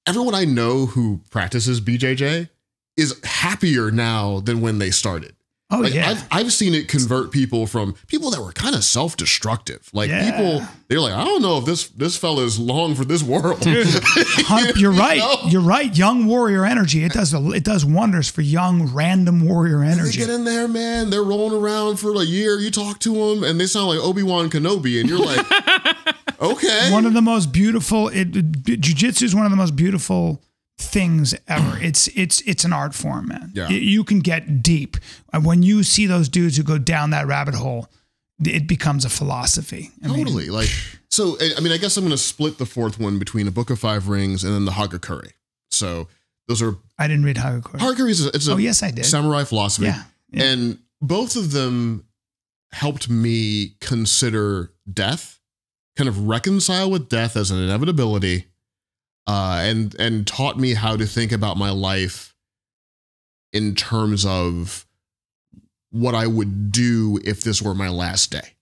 Speaker 2: I know who practices BJJ is happier now than when they started.
Speaker 1: Oh, yeah.
Speaker 2: I've seen it convert people from people that were kind of self-destructive. Like people, they're like, I don't know if this fella is long for this world.
Speaker 1: Dude, you're right. You're right. Young warrior energy. It does wonders for young random warrior energy.
Speaker 2: They get in there, man. They're rolling around for a year. You talk to them and they sound like Obi-Wan Kenobi. And you're like, okay.
Speaker 1: One of the most beautiful, jiu-jitsu is one of the most beautiful things ever. It's an art form, man.
Speaker 2: Yeah.
Speaker 1: You can get deep. When you see those dudes who go down that rabbit hole, it becomes a philosophy.
Speaker 2: Totally. I guess I'm going to split the 4th one between A Book of 5 Rings and then the Hagakure. So those are...
Speaker 1: I didn't read Hagakure.
Speaker 2: Hagakure
Speaker 1: yes, I did.
Speaker 2: Samurai philosophy.
Speaker 1: Yeah.
Speaker 2: And both of them helped me consider death, kind of reconcile with death as an inevitability, and taught me how to think about my life in terms of what I would do if this were my last day,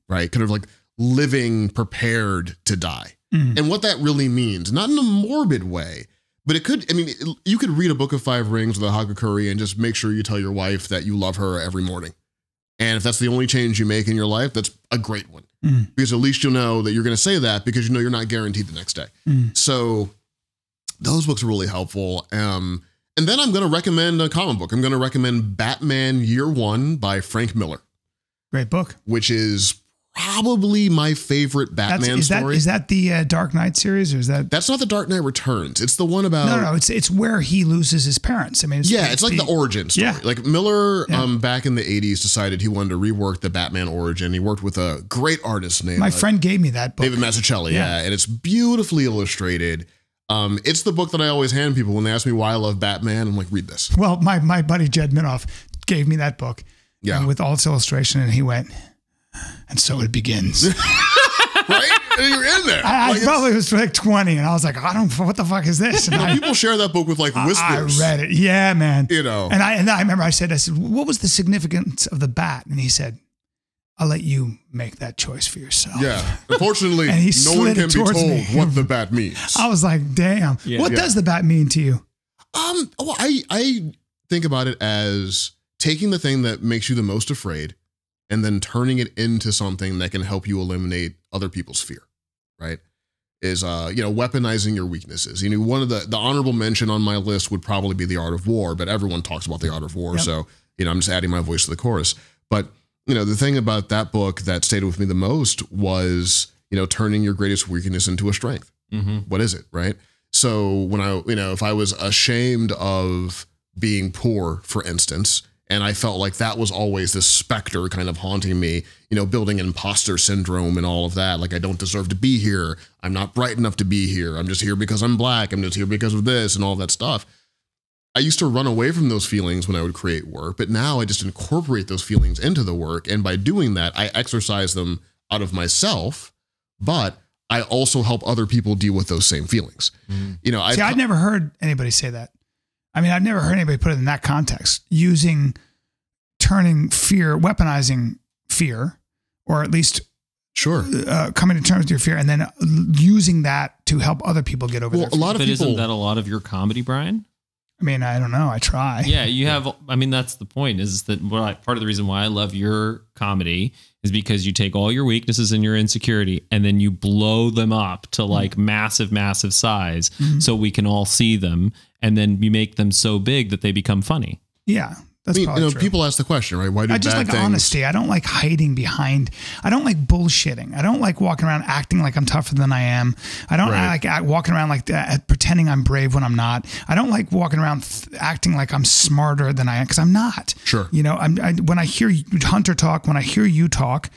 Speaker 2: right? Kind of like living prepared to die. And what that really means, not in a morbid way, but it could, you could read A Book of 5 Rings with a Hagakure and just make sure you tell your wife that you love her every morning. And if that's the only change you make in your life, that's a great one. Because at least you'll know that you're going to say that because you're not guaranteed the next day. So those books are really helpful. And then I'm going to recommend a comic book. I'm going to recommend Batman Year One by Frank Miller.
Speaker 1: Great book.
Speaker 2: Which is probably my favorite Batman story.
Speaker 1: Is that the Dark Knight series, or is that?
Speaker 2: That's not the Dark Knight Returns. It's the one about.
Speaker 1: No. It's where he loses his parents.
Speaker 2: It's like the origin story.
Speaker 1: Yeah.
Speaker 2: Like Miller, back in the 80s, decided he wanted to rework the Batman origin. He worked with a great artist named.
Speaker 1: My friend gave me that book.
Speaker 2: David Mazzucchelli. Yeah, and it's beautifully illustrated. It's the book that I always hand people when they ask me why I love Batman. I'm like, read this.
Speaker 1: Well, my buddy Jed Minoff gave me that book.
Speaker 2: Yeah.
Speaker 1: With all its illustration, and he went, and so it begins.
Speaker 2: Right? And you're in there.
Speaker 1: I probably was like 20, and I was like, what the fuck is this? And
Speaker 2: people share that book with like whispers.
Speaker 1: I read it. Yeah, man.
Speaker 2: And
Speaker 1: I remember I said, what was the significance of the bat? And he said, I'll let you make that choice for yourself.
Speaker 2: Yeah. Unfortunately,
Speaker 1: And he
Speaker 2: no one
Speaker 1: slid
Speaker 2: can
Speaker 1: it
Speaker 2: be
Speaker 1: towards
Speaker 2: told
Speaker 1: me.
Speaker 2: what the bat means.
Speaker 1: I was like, damn.
Speaker 3: Yeah.
Speaker 1: What does the bat mean to you?
Speaker 2: Well, I think about it as taking the thing that makes you the most afraid and then turning it into something that can help you eliminate other people's fear, right? Is, weaponizing your weaknesses. One of the honorable mention on my list would probably be The Art of War, but everyone talks about The Art of War. Yep. So, I'm just adding my voice to the chorus. But, the thing about that book that stayed with me the most was, turning your greatest weakness into a strength.
Speaker 3: Mm-hmm.
Speaker 2: What is it, right? So when if I was ashamed of being poor, for instance, and I felt like that was always this specter kind of haunting me, building imposter syndrome and all of that. Like, I don't deserve to be here. I'm not bright enough to be here. I'm just here because I'm black. I'm just here because of this and all that stuff. I used to run away from those feelings when I would create work, but now I just incorporate those feelings into the work. And by doing that, I exercise them out of myself, but I also help other people deal with those same feelings.
Speaker 1: Mm-hmm. I've never heard anybody say that. I mean, I've never heard anybody put it in that context, turning fear, weaponizing fear, or at least coming to terms with your fear and then using that to help other people get over their fear.
Speaker 3: But isn't that a lot of your comedy, Bryan?
Speaker 1: I mean, I don't know. I try.
Speaker 3: Yeah, you have. I mean, that's the point. Is that part of the reason why I love your comedy is because you take all your weaknesses and your insecurity and then you blow them up to like massive, massive size, so we can all see them, and then you make them so big that they become funny.
Speaker 1: Yeah. That's true.
Speaker 2: People ask the question, right? Why do
Speaker 1: I just
Speaker 2: bad
Speaker 1: like
Speaker 2: things?
Speaker 1: Honesty. I don't like hiding behind. I don't like bullshitting. I don't like walking around acting like I'm tougher than I am. I don't like walking around like that, pretending I'm brave when I'm not. I don't like walking around acting like I'm smarter than I am, because I'm not.
Speaker 2: Sure.
Speaker 1: When I hear Hunter talk, when I hear you talk,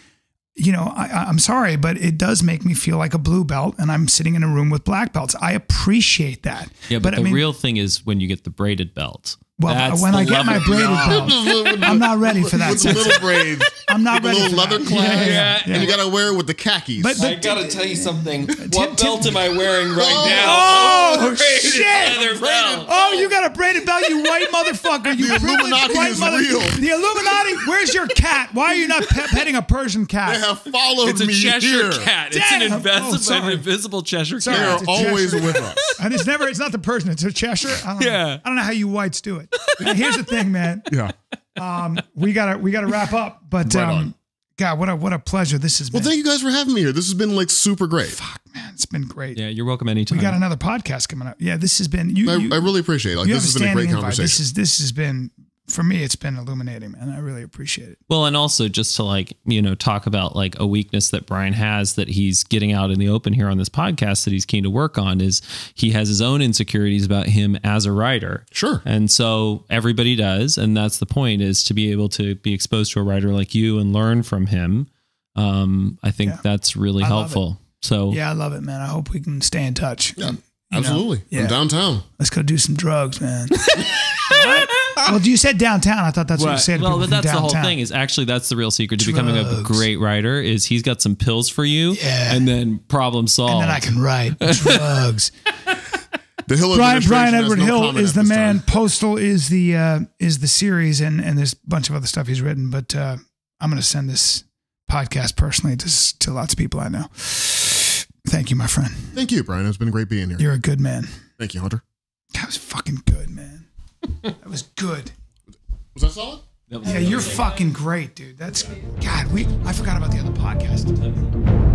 Speaker 1: I'm sorry, but it does make me feel like a blue belt, and I'm sitting in a room with black belts. I appreciate that.
Speaker 3: Yeah, but the real thing is when you get the braided belt.
Speaker 1: Well, when I get my braided belt, I'm not ready for that.
Speaker 2: With the little braids.
Speaker 1: I'm not ready for that.
Speaker 2: Leather clasp, and you got to wear it with the khakis.
Speaker 4: But I got to tell you something. What belt am I wearing right now?
Speaker 1: Oh, shit.
Speaker 4: Leather belt.
Speaker 1: Oh, you got a braided belt, you white motherfucker. You
Speaker 2: the Illuminati
Speaker 1: white
Speaker 2: is real.
Speaker 1: The Illuminati? Where's your cat? Why are you not petting a Persian cat?
Speaker 2: They have followed
Speaker 3: It's a
Speaker 2: me
Speaker 3: Cheshire
Speaker 2: here.
Speaker 3: cat.
Speaker 1: Damn.
Speaker 3: It's an invisible Cheshire
Speaker 2: They
Speaker 3: cat.
Speaker 2: are always with us.
Speaker 1: And it's not the Persian, it's a Cheshire. I don't know how you whites do it. And here's the thing, man.
Speaker 2: Yeah.
Speaker 1: We gotta wrap up. But God, what a pleasure this has been.
Speaker 2: Well, thank you guys for having me here. This has been like super great.
Speaker 1: Fuck, man, it's been great.
Speaker 3: Yeah, you're welcome anytime.
Speaker 1: We got another podcast coming up. Yeah, this has been.
Speaker 2: I really appreciate it. Like, this has been a great conversation.
Speaker 1: This has been, for me, it's been illuminating, man. I really appreciate it.
Speaker 3: Well, and also just to talk about like a weakness that Bryan has that he's getting out in the open here on this podcast that he's keen to work on is he has his own insecurities about him as a writer.
Speaker 2: Sure.
Speaker 3: And so everybody does. And that's the point, is to be able to be exposed to a writer like you and learn from him. I think that's really helpful. So
Speaker 1: yeah, I love it, man. I hope we can stay in touch.
Speaker 2: Yeah, absolutely. I'm downtown.
Speaker 1: Let's go do some drugs, man. What? Well, you said downtown. I thought that's what you said.
Speaker 3: Well, but that's the whole thing. Is actually that's the real secret to becoming a great writer. Is he's got some pills for you, and then problem solved.
Speaker 1: And then I can write drugs.
Speaker 2: The Hill
Speaker 1: Bryan Edward Hill is the man. Postal is the series, and there's a bunch of other stuff he's written. But I'm going to send this podcast personally to lots of people I know. Thank you, my friend.
Speaker 2: Thank you, Bryan. It's been great being here.
Speaker 1: You're a good man.
Speaker 2: Thank you, Hunter.
Speaker 1: That was fucking good, man. That was good.
Speaker 2: Was that solid?
Speaker 1: Yeah, you're fucking great, dude. That's God. I forgot about the other podcast.